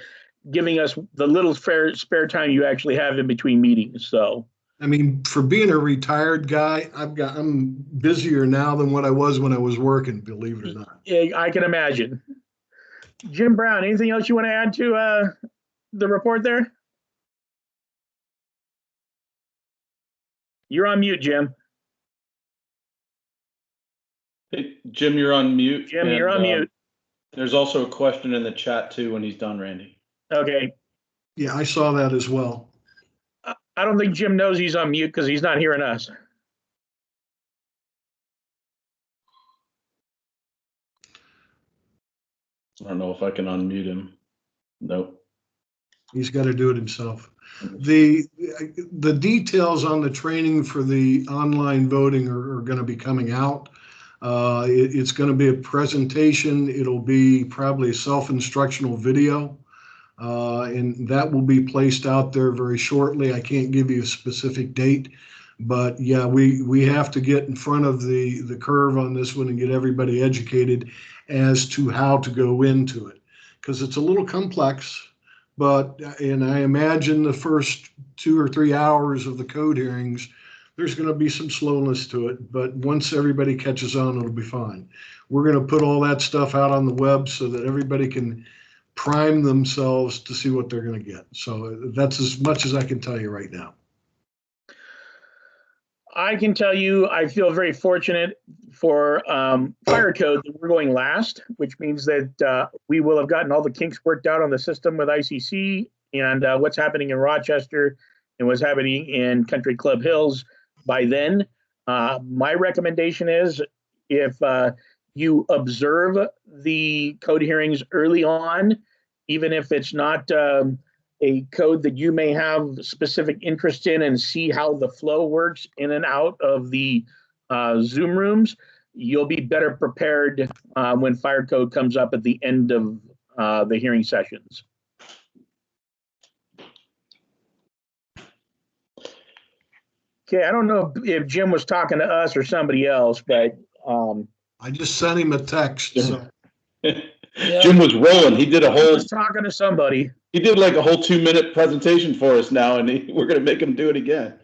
giving us the little spare time you actually have in between meetings. So, I mean, for being a retired guy, I'm busier now than what I was when I was working, believe it or not. Yeah, I can imagine. Jim Brown, anything else you want to add to the report there? You're on mute, Jim. Hey, Jim, you're on mute. Jim, you're on mute. There's also a question in the chat too when he's done, Randy. Okay. Yeah, I saw that as well. I don't think Jim knows he's on mute because he's not hearing us. I don't know if I can unmute him. Nope. He's got to do it himself. The details on the training for the online voting are going to be coming out. It's going to be a presentation. It'll be probably a self-instructional video, and that will be placed out there very shortly. I can't give you a specific date, but yeah, we have to get in front of the curve on this one and get everybody educated as to how to go into it, because it's a little complex. And I imagine the first 2 or 3 hours of the code hearings, there's going to be some slowness to it, but once everybody catches on, it'll be fine. We're going to put all that stuff out on the web so that everybody can prime themselves to see what they're going to get. So that's as much as I can tell you right now. I can tell you, I feel very fortunate for fire code that we're going last, which means that we will have gotten all the kinks worked out on the system with ICC and what's happening in Rochester and what's happening in Country Club Hills by then. My recommendation is if you observe the code hearings early on, even if it's not a code that you may have specific interest in, and see how the flow works in and out of the Zoom rooms, you'll be better prepared when fire code comes up at the end of the hearing sessions. Okay, I don't know if Jim was talking to us or somebody else, but I just sent him a text. So. Yeah. Jim was rolling. He did a whole. He was talking to somebody. He did like a whole 2-minute presentation for us now, and we're going to make him do it again.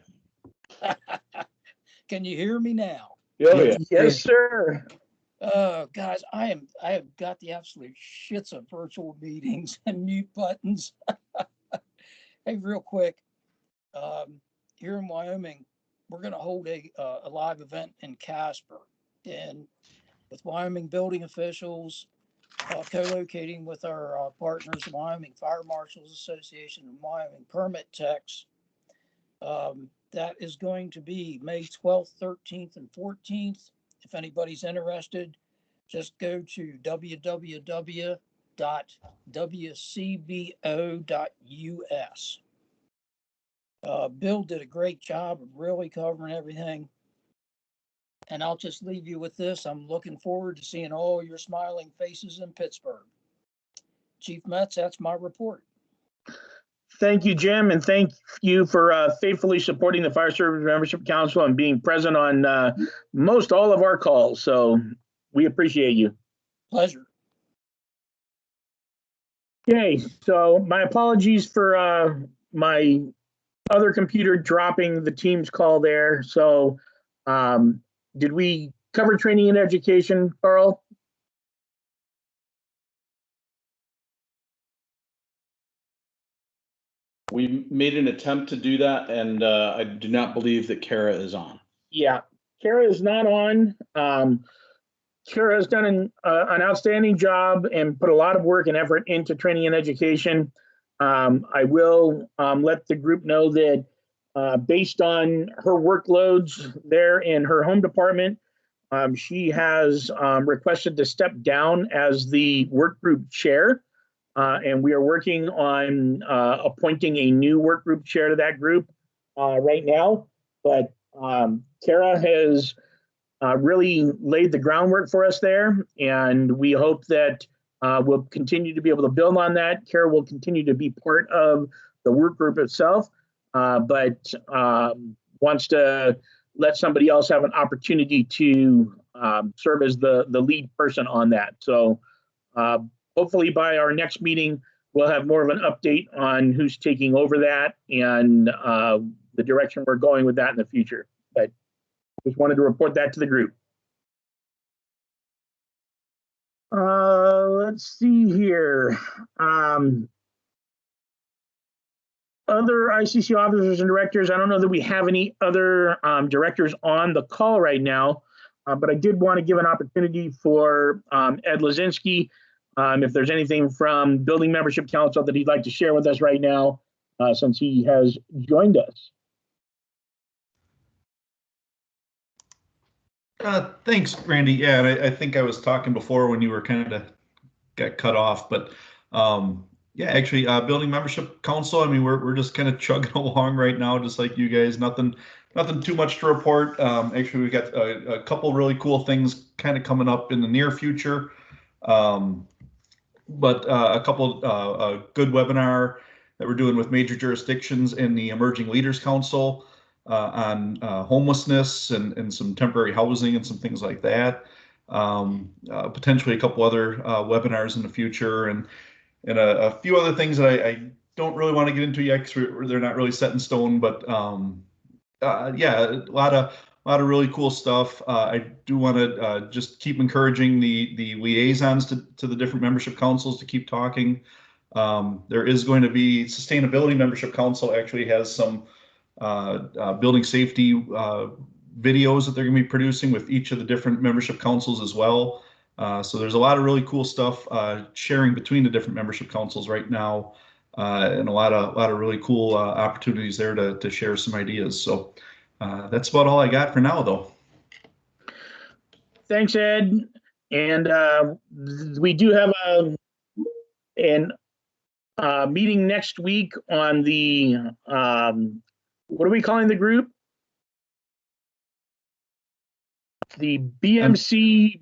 Can you hear me now? Oh yeah. Yes, sir. Guys, I have got the absolute shits of virtual meetings and mute buttons. Hey, real quick, here in Wyoming, we're going to hold a live event in Casper, and with Wyoming building officials, co-locating with our partners, Wyoming Fire Marshals Association and Wyoming Permit Techs. That is going to be May 12th, 13th, and 14th If anybody's interested, just go to www.wcbo.us. Bill did a great job of really covering everything. And I'll just leave you with this. I'm looking forward to seeing all your smiling faces in Pittsburgh. Chief Metz, that's my report. Thank you, Jim, and thank you for faithfully supporting the Fire Service Membership Council and being present on most all of our calls. So we appreciate you. Pleasure. Okay, so my apologies for my other computer dropping the Teams call there. So did we cover training and education, Carl? We made an attempt to do that, and I do not believe that Kara is on. Yeah, Kara is not on. Kara has done an outstanding job and put a lot of work and effort into training and education. I will let the group know that based on her workloads there in her home department, she has requested to step down as the work group chair. And we are working on appointing a new work group chair to that group right now. But Kara has really laid the groundwork for us there, and we hope that we'll continue to be able to build on that. Kara will continue to be part of the work group itself, but wants to let somebody else have an opportunity to serve as the lead person on that. So hopefully by our next meeting, we'll have more of an update on who's taking over that and the direction we're going with that in the future. But just wanted to report that to the group. Let's see here. Other ICC officers and directors, I don't know that we have any other directors on the call right now, but I did want to give an opportunity for Ed Lazinski, if there's anything from Building Membership Council that he'd like to share with us right now, since he has joined us. Thanks, Randy. Yeah, and I think I was talking before when you were kind of got cut off, but yeah, actually, Building Membership Council, I mean, we're just kind of chugging along right now, just like you guys. Nothing too much to report. Actually, we got a couple really cool things kind of coming up in the near future. But a couple good webinar that we're doing with major jurisdictions in the Emerging Leaders Council on homelessness and some temporary housing and some things like that. Potentially a couple other webinars in the future and a few other things that I don't really want to get into yet because they're not really set in stone. But yeah, a lot of really cool stuff. I do want to just keep encouraging the liaisons to the different membership councils to keep talking. There is going to be Sustainability Membership Council actually has some building safety videos that they're going to be producing with each of the different membership councils as well. So there's a lot of really cool stuff sharing between the different membership councils right now, and a lot of really cool opportunities there to share some ideas. So that's about all I got for now, though. Thanks, Ed. And we do have a meeting next week on the what are we calling the group? The BMC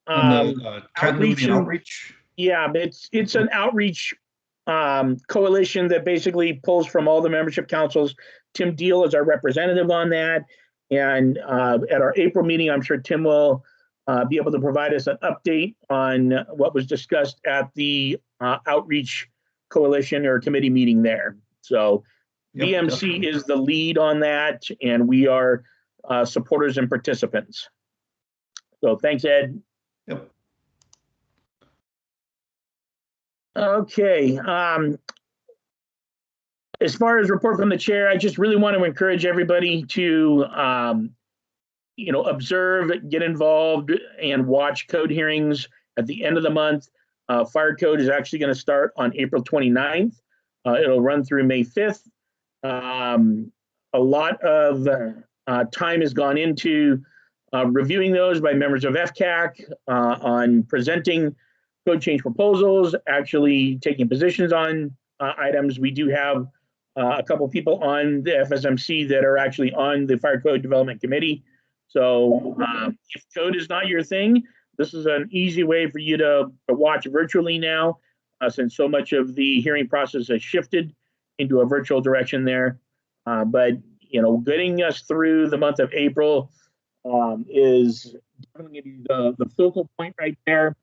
outreach. Yeah, it's an outreach coalition that basically pulls from all the membership councils. Tim Deal is our representative on that. And at our April meeting, I'm sure Tim will be able to provide us an update on what was discussed at the outreach coalition or committee meeting there. So yep, BMC definitely is the lead on that, and we are supporters and participants. So thanks, Ed. Yep. Okay. As far as report from the chair, I just really want to encourage everybody to, observe, get involved, and watch code hearings at the end of the month. Fire code is actually going to start on April 29th. It'll run through May 5th. A lot of time has gone into reviewing those by members of FCAC, on presenting code change proposals, actually taking positions on items. We do have a couple people on the FSMC that are actually on the Fire Code Development Committee. So if code is not your thing, this is an easy way for you to watch virtually now, since so much of the hearing process has shifted into a virtual direction there. But getting us through the month of April is definitely the focal point right there.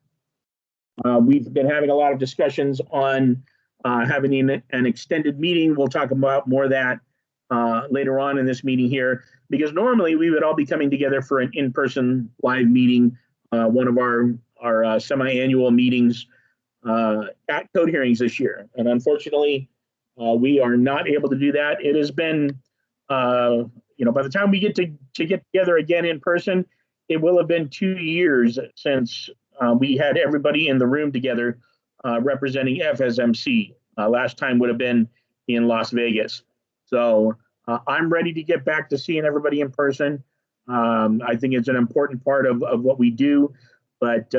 We've been having a lot of discussions on having an extended meeting. We'll talk about more of that later on in this meeting here, because normally we would all be coming together for an in-person live meeting, one of our semi-annual meetings at code hearings this year. And unfortunately, we are not able to do that. It has been, by the time we get to get together again in person, it will have been 2 years since we had everybody in the room together representing FSMC. Last time would have been in Las Vegas. So I'm ready to get back to seeing everybody in person. I think it's an important part of what we do, but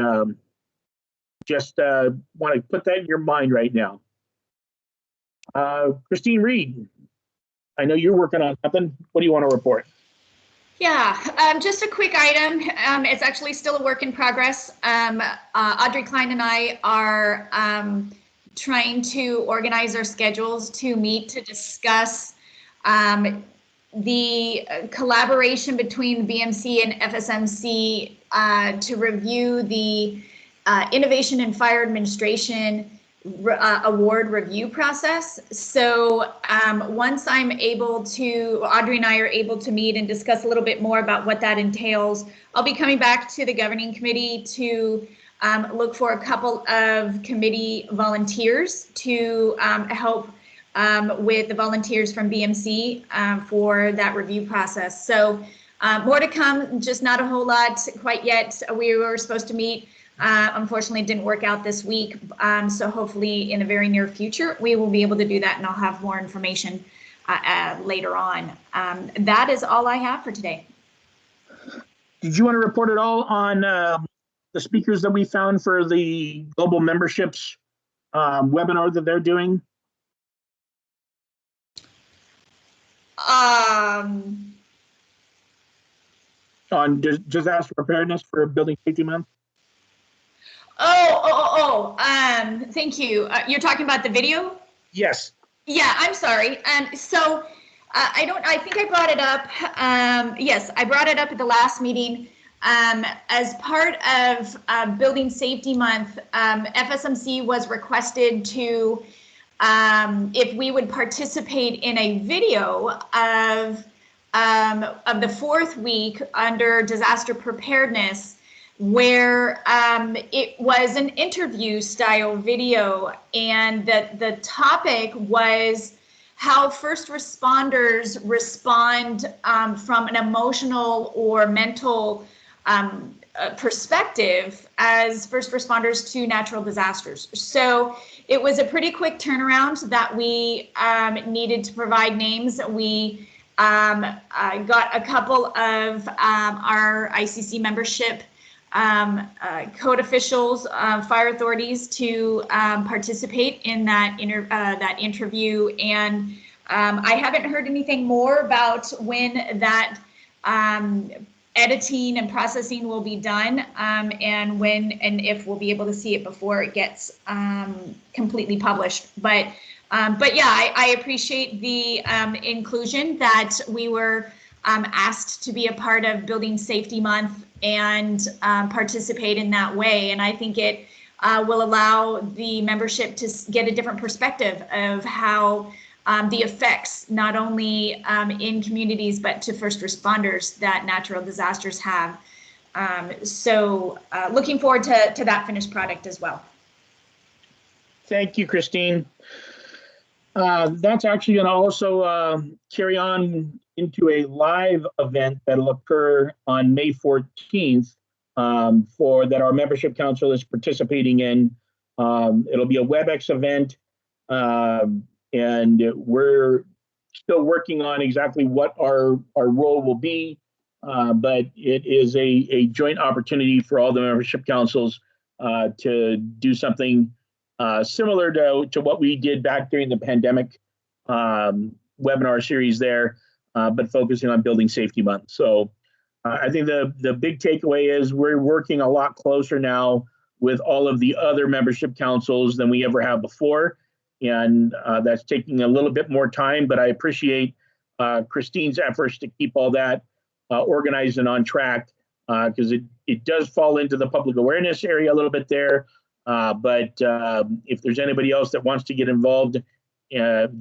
just want to put that in your mind right now. Christine Reed, I know you're working on something. What do you want to report? Yeah, just a quick item. It's actually still a work in progress. Audrey Klein and I are trying to organize our schedules to meet to discuss the collaboration between BMC and FSMC to review the Innovation in Fire Administration award review process. So once I'm able to, Audrey and I are able to meet and discuss a little bit more about what that entails, I'll be coming back to the governing committee to look for a couple of committee volunteers to help with the volunteers from BMC for that review process. So more to come, just not a whole lot quite yet. We were supposed to meet. Unfortunately, it didn't work out this week. So hopefully in the very near future, we will be able to do that, and I'll have more information later on. That is all I have for today. Did you want to report at all on the speakers that we found for the global memberships webinar that they're doing? On disaster preparedness for Building Safety Month? Thank you. You're talking about the video? Yes. Yeah, I'm sorry. So I think I brought it up. Yes, I brought it up at the last meeting. As part of Building Safety Month, FSMC was requested to, if we would participate in a video of the fourth week under disaster preparedness, where it was an interview style video, and the topic was how first responders respond from an emotional or mental perspective as first responders to natural disasters. So it was a pretty quick turnaround that we needed to provide names. We got a couple of our ICC membership code officials, fire authorities to participate in that interview, and I haven't heard anything more about when that editing and processing will be done, and when and if we'll be able to see it before it gets completely published. But yeah, I appreciate the inclusion that we were asked to be a part of Building Safety Month and participate in that way. And I think it will allow the membership to get a different perspective of how the effects, not only in communities, but to first responders that natural disasters have. So looking forward to that finished product as well. Thank you, Christine. That's actually going to also carry on into a live event that'll occur on May 14th that our membership council is participating in. It'll be a WebEx event, and we're still working on exactly what our role will be. but it is a joint opportunity for all the membership councils to do something similar to what we did back during the pandemic webinar series there, but focusing on Building Safety Month. So I think the big takeaway is we're working a lot closer now with all of the other membership councils than we ever have before. And that's taking a little bit more time, but I appreciate Christine's efforts to keep all that organized and on track, because it does fall into the public awareness area a little bit there. But if there's anybody else that wants to get involved,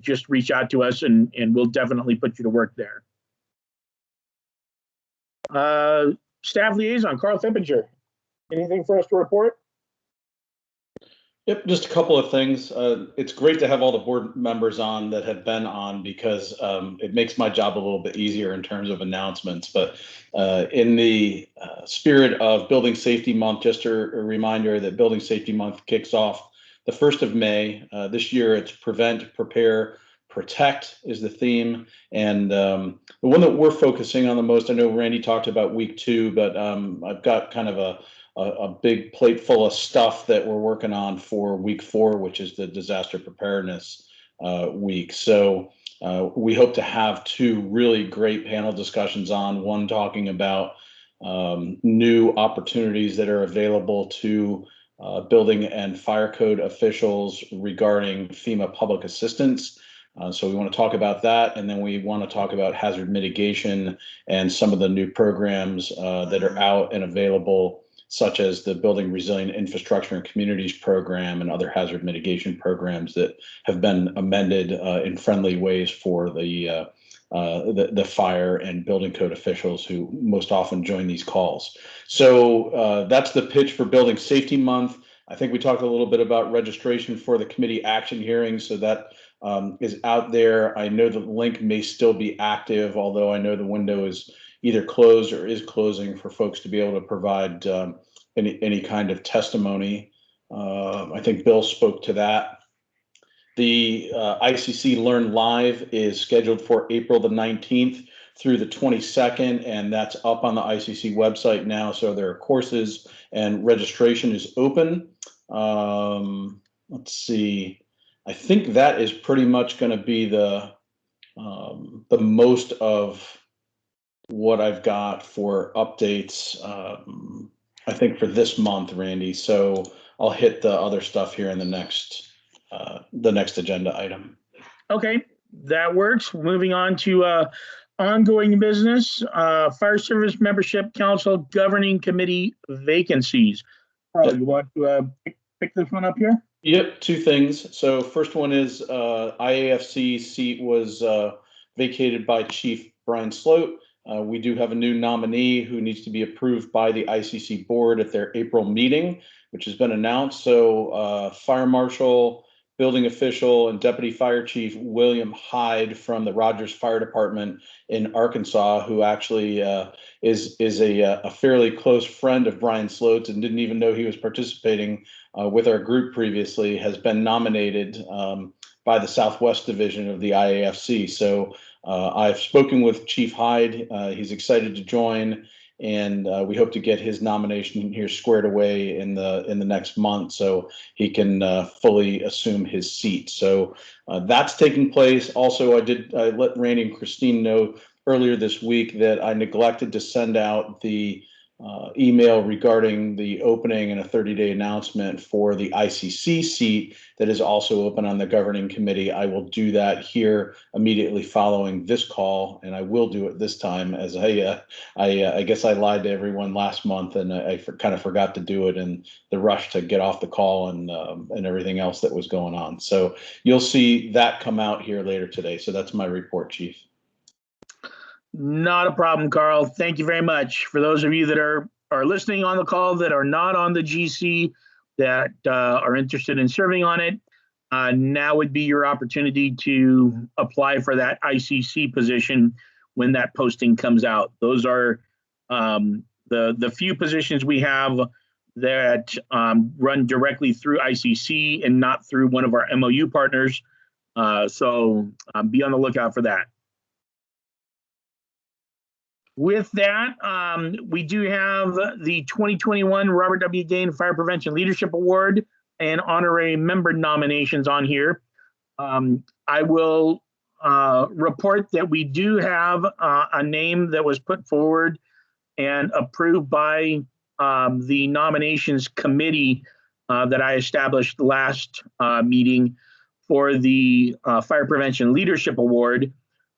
just reach out to us and we'll definitely put you to work there. Staff liaison, Carl Fippinger. Anything for us to report? Yep, just a couple of things. It's great to have all the board members on that have been on, because it makes my job a little bit easier in terms of announcements. But in the spirit of Building Safety Month, just a reminder that Building Safety Month kicks off the 1st of May. This year it's Prevent, Prepare, Protect is the theme. And the one that we're focusing on the most, I know Randy talked about week 2, but I've got kind of a big plate full of stuff that we're working on for week 4, which is the disaster preparedness week. So we hope to have 2 really great panel discussions on, one talking about new opportunities that are available to building and fire code officials regarding FEMA public assistance. So we want to talk about that, and then we want to talk about hazard mitigation and some of the new programs that are out and available, such as the Building Resilient Infrastructure and Communities program and other hazard mitigation programs that have been amended in friendly ways for the fire and building code officials who most often join these calls. So that's the pitch for Building Safety Month. I think we talked a little bit about registration for the committee action hearings, so that is out there. I know the link may still be active, although I know the window is either closed or is closing for folks to be able to provide any kind of testimony. I think Bill spoke to that. The ICC Learn Live is scheduled for April the 19th through the 22nd, and that's up on the ICC website now. So there are courses and registration is open. Let's see. I think that is pretty much going to be the most of what I've got for updates, I think, for this month, Randy. So I'll hit the other stuff here in the next agenda item. Okay, that works. Moving on to ongoing business, Fire Service Membership Council Governing Committee vacancies. You want to pick this one up here? Yep, 2 things. So first one is IAFC seat was vacated by Chief Brian Sloat. We do have a new nominee who needs to be approved by the ICC board at their April meeting, which has been announced. So Fire Marshal, Building Official, and Deputy Fire Chief William Hyde from the Rogers Fire Department in Arkansas, who actually is a fairly close friend of Brian Sloat's and didn't even know he was participating with our group previously, has been nominated by the Southwest Division of the IAFC. So I've spoken with Chief Hyde. He's excited to join, and we hope to get his nomination here squared away in the next month, so he can fully assume his seat. So that's taking place. Also, I let Randy and Christine know earlier this week that I neglected to send out the email regarding the opening and a 30-day announcement for the ICC seat that is also open on the governing committee. I will do that here immediately following this call, and I will do it this time, as I guess I lied to everyone last month, and I kind of forgot to do it in the rush to get off the call and everything else that was going on. So you'll see that come out here later today. So that's my report, Chief. Not a problem, Carl. Thank you very much. For those of you that are listening on the call that are not on the GC, that are interested in serving on it, now would be your opportunity to apply for that ICC position when that posting comes out. Those are the few positions we have that run directly through ICC and not through one of our MOU partners. So be on the lookout for that. With that, we do have the 2021 Robert W. Gain Fire Prevention Leadership Award and honorary member nominations on here. I will report that we do have a name that was put forward and approved by the nominations committee that I established last meeting for the Fire Prevention Leadership Award.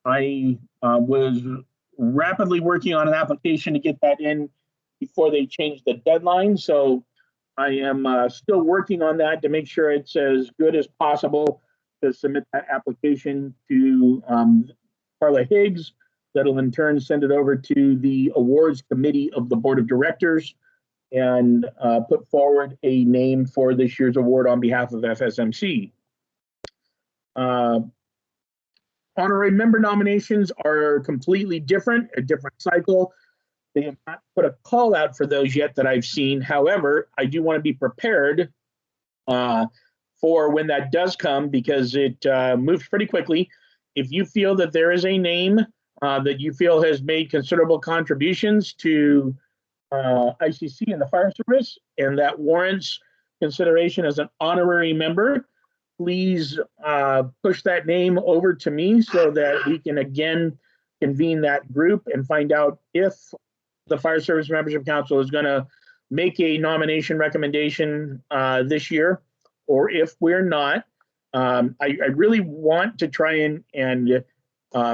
I was rapidly working on an application to get that in before they changed the deadline. So I am still working on that to make sure it's as good as possible to submit that application to Carla Higgs. That'll in turn send it over to the awards committee of the board of directors and put forward a name for this year's award on behalf of FSMC. Honorary member nominations are completely different, a different cycle. They have not put a call out for those yet that I've seen. However, I do want to be prepared for when that does come because it moves pretty quickly. If you feel that there is a name that you feel has made considerable contributions to ICC and the fire service and that warrants consideration as an honorary member, please push that name over to me so that we can again convene that group and find out if the Fire Service Membership Council is going to make a nomination recommendation this year, or if we're not. I really want to try and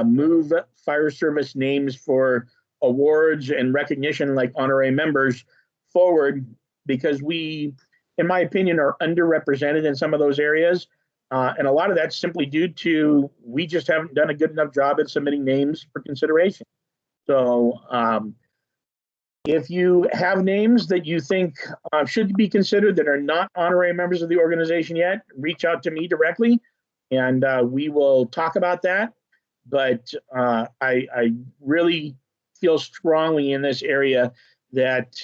move fire service names for awards and recognition like honorary members forward because we, in my opinion, are underrepresented in some of those areas. And a lot of that's simply due to we just haven't done a good enough job at submitting names for consideration. So if you have names that you think should be considered that are not honorary members of the organization yet, reach out to me directly and we will talk about that. But I really feel strongly in this area that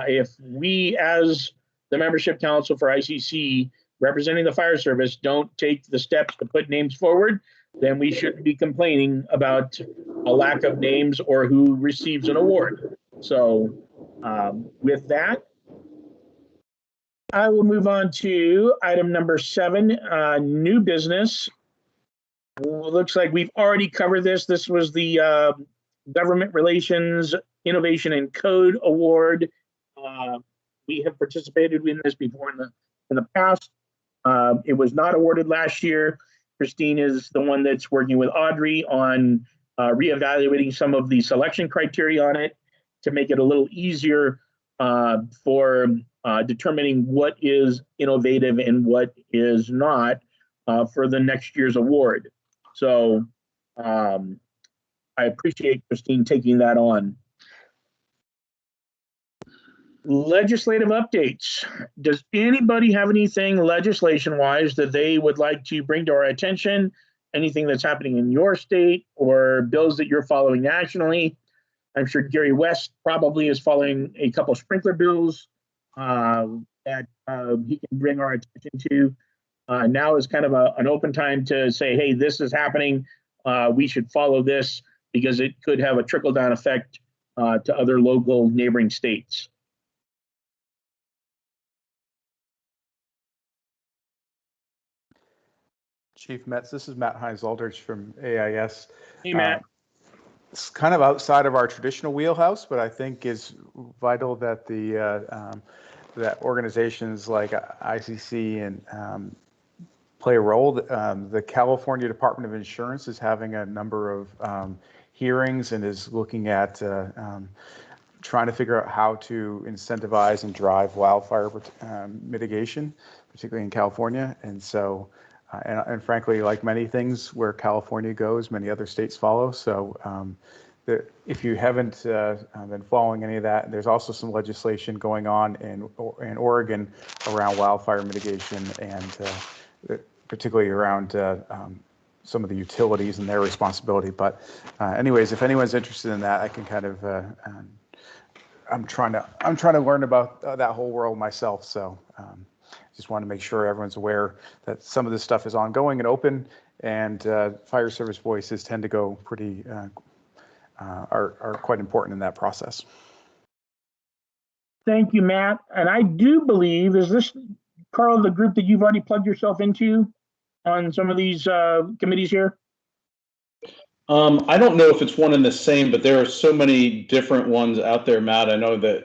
if we as the membership council for ICC representing the fire service don't take the steps to put names forward, then we shouldn't be complaining about a lack of names or who receives an award. So with that, I will move on to item number 7, new business. Looks like we've already covered this. This was the Government Relations Innovation and Code Award. We have participated in this before in the past. It was not awarded last year. Christine is the one that's working with Audrey on reevaluating some of the selection criteria on it to make it a little easier for determining what is innovative and what is not for the next year's award. So I appreciate Christine taking that on. Legislative updates. Does anybody have anything legislation-wise that they would like to bring to our attention? Anything that's happening in your state or bills that you're following nationally? I'm sure Gary West probably is following a couple of sprinkler bills that he can bring our attention to. Now is kind of an open time to say, hey, this is happening. We should follow this because it could have a trickle-down effect to other local neighboring states. Chief Metz, this is Matt Hines-Aldrich from AIS. Hey, Matt. It's kind of outside of our traditional wheelhouse, but I think is vital that that organizations like ICC and play a role. The California Department of Insurance is having a number of hearings and is looking at trying to figure out how to incentivize and drive wildfire mitigation, particularly in California. And so, and frankly, like many things where California goes, many other states follow. So if you haven't been following any of that, there's also some legislation going on in Oregon around wildfire mitigation and particularly around some of the utilities and their responsibility. But anyways, if anyone's interested in that, I can kind of, I'm trying to learn about that whole world myself. So just want to make sure everyone's aware that some of this stuff is ongoing and open, and fire service voices tend to go pretty are quite important in that process. Thank you, Matt. And I do believe, is this, Carl, the group that you've already plugged yourself into on some of these committees here? I don't know if it's one and the same, but there are so many different ones out there, Matt. I know that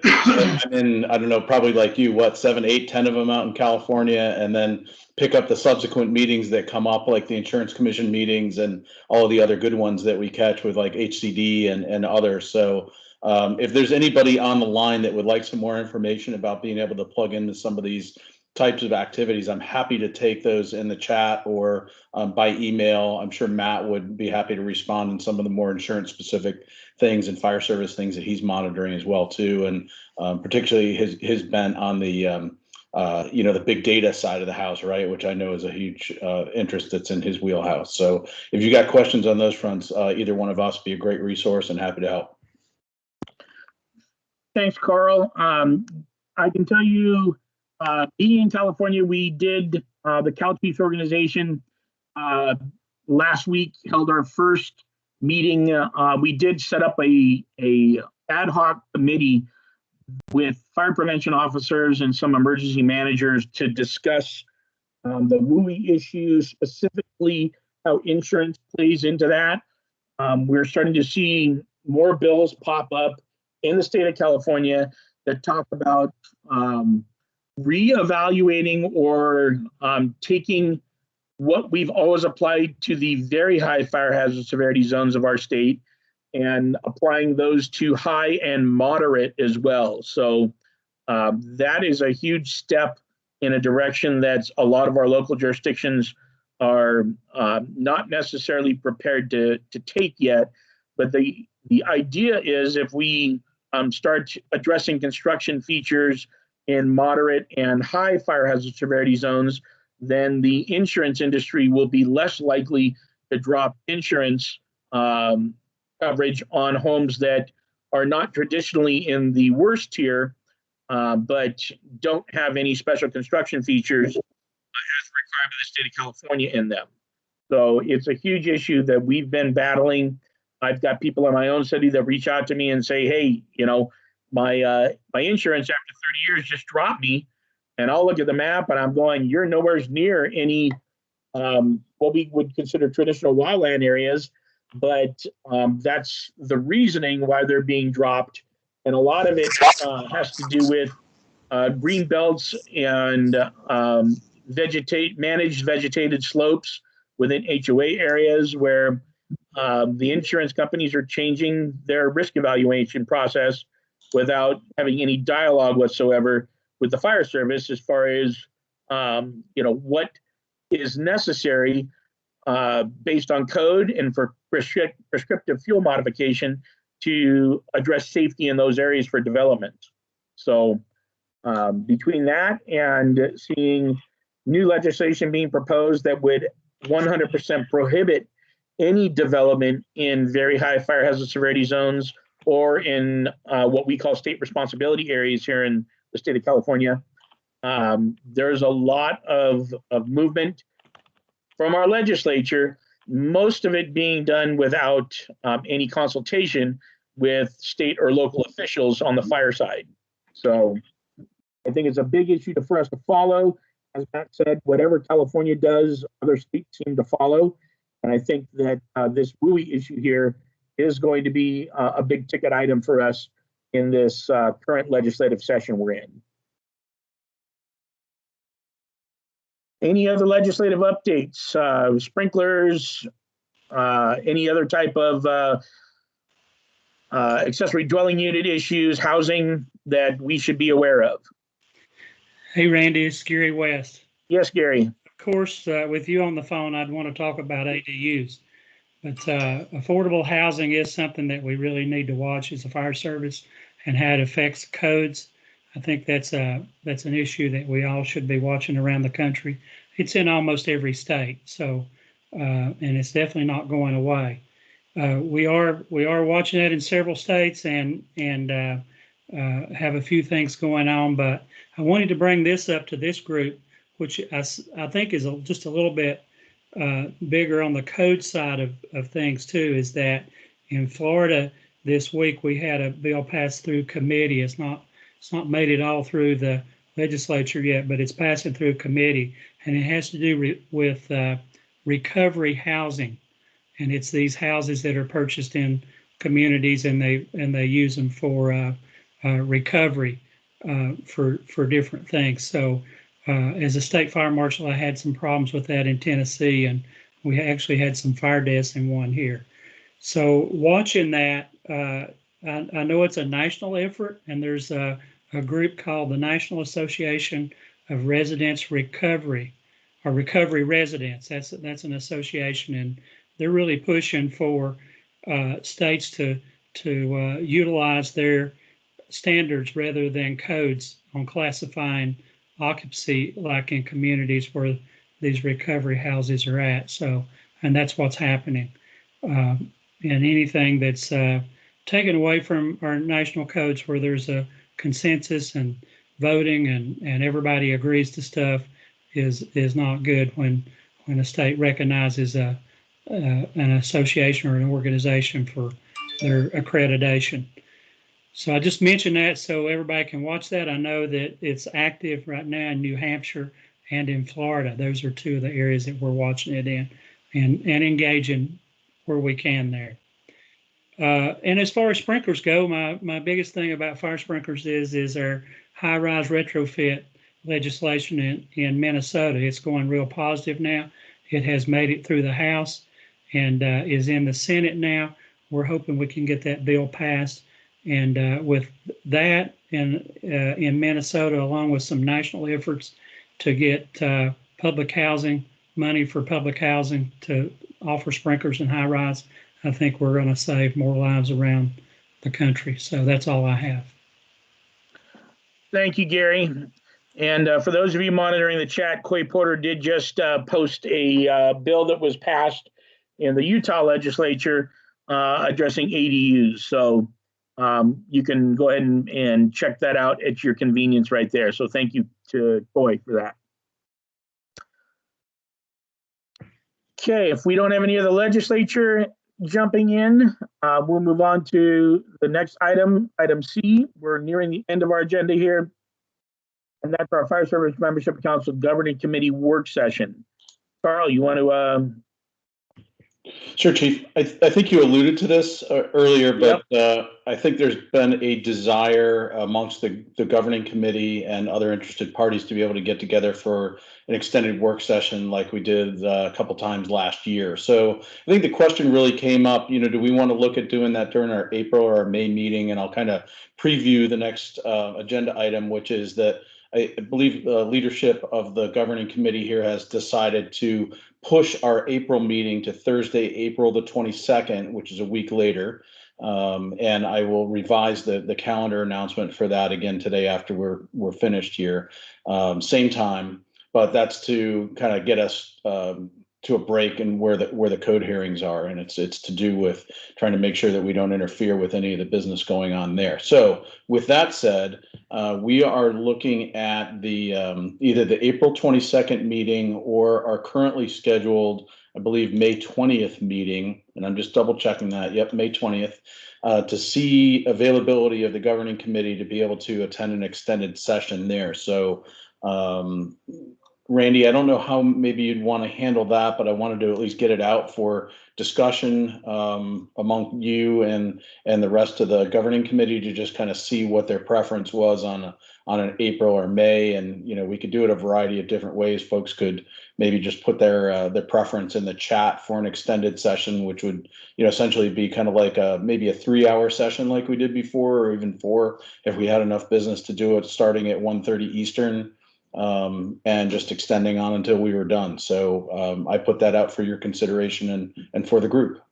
I'm in, I don't know, probably like you, 7, 8, 10 of them out in California, and then pick up the subsequent meetings that come up, like the insurance commission meetings and all of the other good ones that we catch with like HCD and others. So if there's anybody on the line that would like some more information about being able to plug into some of these types of activities, I'm happy to take those in the chat or by email. I'm sure Matt would be happy to respond on some of the more insurance specific things and fire service things that he's monitoring as well too, and particularly his bent on the the big data side of the house, right, which I know is a huge interest that's in his wheelhouse. So if you got questions on those fronts, either one of us be a great resource and happy to help. Thanks, Carl. I can tell you, being in California, we did the Cal Chiefs organization last week held our first meeting. We did set up a ad hoc committee with fire prevention officers and some emergency managers to discuss the WUI issue, specifically how insurance plays into that. We're starting to see more bills pop up in the state of California that talk about reevaluating or taking what we've always applied to the very high fire hazard severity zones of our state and applying those to high and moderate as well. So that is a huge step in a direction that a lot of our local jurisdictions are not necessarily prepared to take yet. But the idea is if we start addressing construction features in moderate and high fire hazard severity zones, then the insurance industry will be less likely to drop insurance coverage on homes that are not traditionally in the worst tier, but don't have any special construction features as required by the state of California in them. So it's a huge issue that we've been battling. I've got people in my own city that reach out to me and say, hey, my insurance after 30 years just dropped me. And I'll look at the map and I'm going, you're nowhere near any what we would consider traditional wildland areas, but that's the reasoning why they're being dropped. And a lot of it has to do with green belts and managed vegetated slopes within HOA areas where the insurance companies are changing their risk evaluation process without having any dialogue whatsoever with the fire service as far as what is necessary based on code and for prescriptive fuel modification to address safety in those areas for development. So between that and seeing new legislation being proposed that would 100% prohibit any development in very high fire hazard severity zones or in what we call state responsibility areas here in the state of California. There's a lot of movement from our legislature, most of it being done without any consultation with state or local officials on the fire side. So I think it's a big issue for us to follow. As Matt said, whatever California does, other states seem to follow. And I think that this WUI issue here is going to be a big ticket item for us in this current legislative session we're in. Any other legislative updates, sprinklers, any other type of accessory dwelling unit issues, housing that we should be aware of? Hey, Randy, it's Gary West. Yes, Gary. Of course, with you on the phone, I'd want to talk about ADUs. But affordable housing is something that we really need to watch as a fire service and how it affects codes. I think that's an issue that we all should be watching around the country. It's in almost every state, so and it's definitely not going away. We are watching that in several states and have a few things going on. But I wanted to bring this up to this group, which I think is just a little bit bigger on the code side of things too. Is that in Florida this week we had a bill passed through committee. It's not made it all through the legislature yet, but it's passing through committee, and it has to do with recovery housing. And it's these houses that are purchased in communities, and they use them for recovery for different things. So as a state fire marshal, I had some problems with that in Tennessee, and we actually had some fire deaths in one here. So watching that, I know it's a national effort, and there's a group called the National Association of Residents Recovery, or Recovery Residents. That's an association, and they're really pushing for states to utilize their standards rather than codes on classifying occupancy, like in communities where these recovery houses are at. So, and that's what's happening. And anything that's taken away from our national codes where there's a consensus and voting and everybody agrees to stuff is not good when a state recognizes an association or an organization for their accreditation. So I just mentioned that so everybody can watch that. I know that it's active right now in New Hampshire and in Florida. Those are two of the areas that we're watching it in and engaging where we can there. And as far as sprinklers go, my biggest thing about fire sprinklers is our high-rise retrofit legislation in Minnesota. It's going real positive now. It has made it through the House and is in the Senate now. We're hoping we can get that bill passed. And with that in Minnesota, along with some national efforts to get public housing, money for public housing to offer sprinklers in high-rise, I think we're going to save more lives around the country. So that's all I have. Thank you, Gary. And for those of you monitoring the chat, Coy Porter did just post a bill that was passed in the Utah legislature addressing ADUs. So you can go ahead and check that out at your convenience right there. So thank you to Coy for that. Okay, if we don't have any other legislature jumping in, we'll move on to the next item, item C. We're nearing the end of our agenda here, and that's our Fire Service Membership Council Governing Committee work session. Carl, you want to? Sure, Chief. I think you alluded to this earlier, but I think there's been a desire amongst the governing committee and other interested parties to be able to get together for an extended work session like we did a couple times last year. So I think the question really came up, do we want to look at doing that during our April or our May meeting? And I'll kind of preview the next agenda item, which is that I believe the leadership of the governing committee here has decided to push our April meeting to Thursday, April the 22nd, which is a week later. And I will revise the calendar announcement for that again today after we're finished here. Same time, but that's to kind of get us to a break and where the code hearings are, and it's to do with trying to make sure that we don't interfere with any of the business going on there. So with that said, we are looking at the either the April 22nd meeting or our currently scheduled, I believe, May 20th meeting, and I'm just double checking that. Yep, May 20th, to see availability of the governing committee to be able to attend an extended session there. So Randy, I don't know how maybe you'd want to handle that, but I wanted to at least get it out for discussion among you and the rest of the governing committee to just kind of see what their preference was on an April or May. And, we could do it a variety of different ways. Folks could maybe just put their preference in the chat for an extended session, which would, essentially be kind of like maybe a 3-hour session like we did before, or even 4 if we had enough business to do it, starting at 1:30 Eastern. And just extending on until we were done. So I put that out for your consideration and for the group.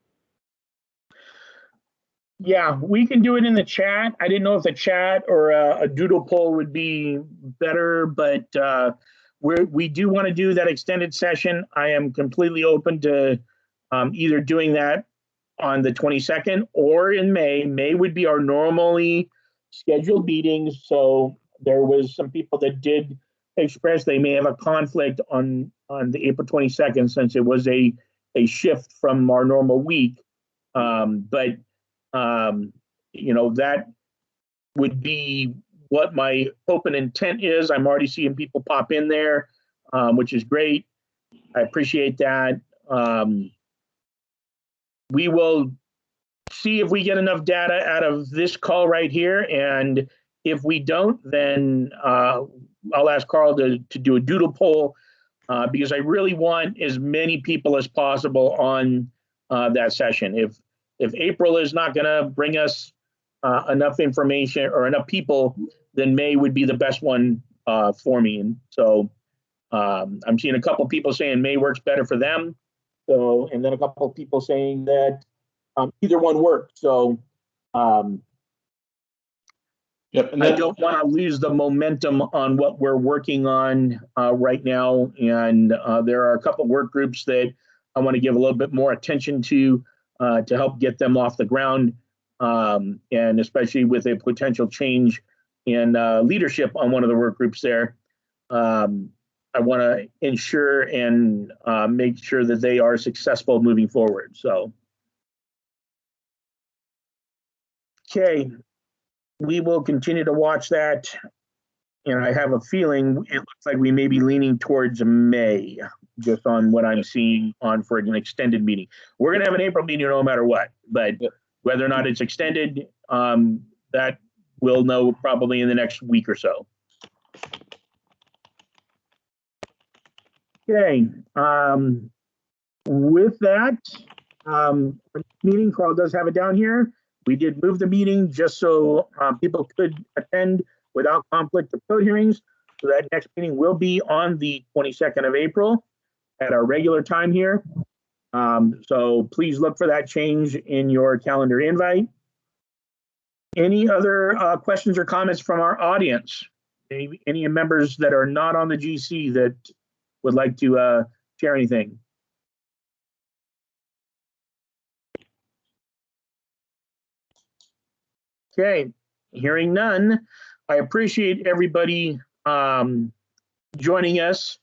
Yeah, we can do it in the chat. I didn't know if the chat or a doodle poll would be better, but we do want to do that extended session. I am completely open to either doing that on the 22nd or in May. May would be our normally scheduled meetings. So there was some people that did express they may have a conflict on the April 22nd since it was a shift from our normal week. But that would be what my hope and intent is. I'm already seeing people pop in there, which is great. I appreciate that. We will see if we get enough data out of this call right here. And if we don't, then I'll ask Carl to do a doodle poll because I really want as many people as possible on that session. If April is not going to bring us enough information or enough people, then May would be the best one for me. And so I'm seeing a couple people saying May works better for them. So, and then a couple of people saying that either one worked. So, yep. And I don't want to lose the momentum on what we're working on right now. And there are a couple of work groups that I want to give a little bit more attention to help get them off the ground. And especially with a potential change in leadership on one of the work groups there. I want to ensure and make sure that they are successful moving forward. So, okay, we will continue to watch that. And I have a feeling it looks like we may be leaning towards May, just on what I'm seeing on for an extended meeting. We're going to have an April meeting no matter what, but whether or not it's extended, that we'll know probably in the next week or so. Okay, with that, meeting, Carl does have it down here. We did move the meeting just so people could attend without conflict of code hearings. So that next meeting will be on the 22nd of April at our regular time here. So please look for that change in your calendar invite. Any other questions or comments from our audience? Any members that are not on the GC that would like to share anything? Okay, hearing none, I appreciate everybody joining us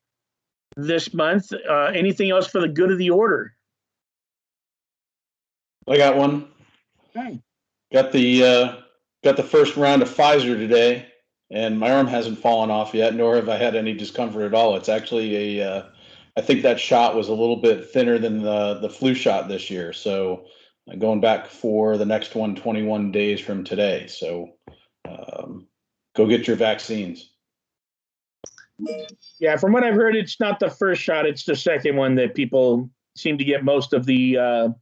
this month. Anything else for the good of the order? I got one. Okay. Got the first round of Pfizer today, and my arm hasn't fallen off yet, nor have I had any discomfort at all. It's actually I think that shot was a little bit thinner than the flu shot this year. So going back for the next one, 21 days from today. So go get your vaccines. Yeah, from what I've heard, it's not the first shot, it's the second one that people seem to get most of the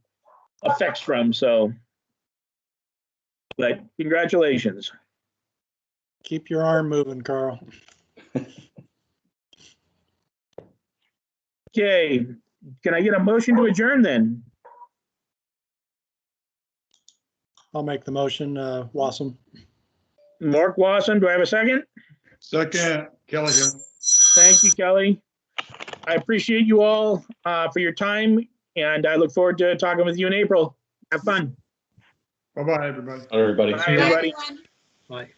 effects from. So, but congratulations. Keep your arm moving, Carl. Okay, can I get a motion to adjourn then? I'll make the motion, Wassam. Mark Wasson, do I have a second? Second, Kelly here. Thank you, Kelly. I appreciate you all for your time, and I look forward to talking with you in April. Have fun. Bye-bye, everybody. Everybody. Bye, everybody. Bye.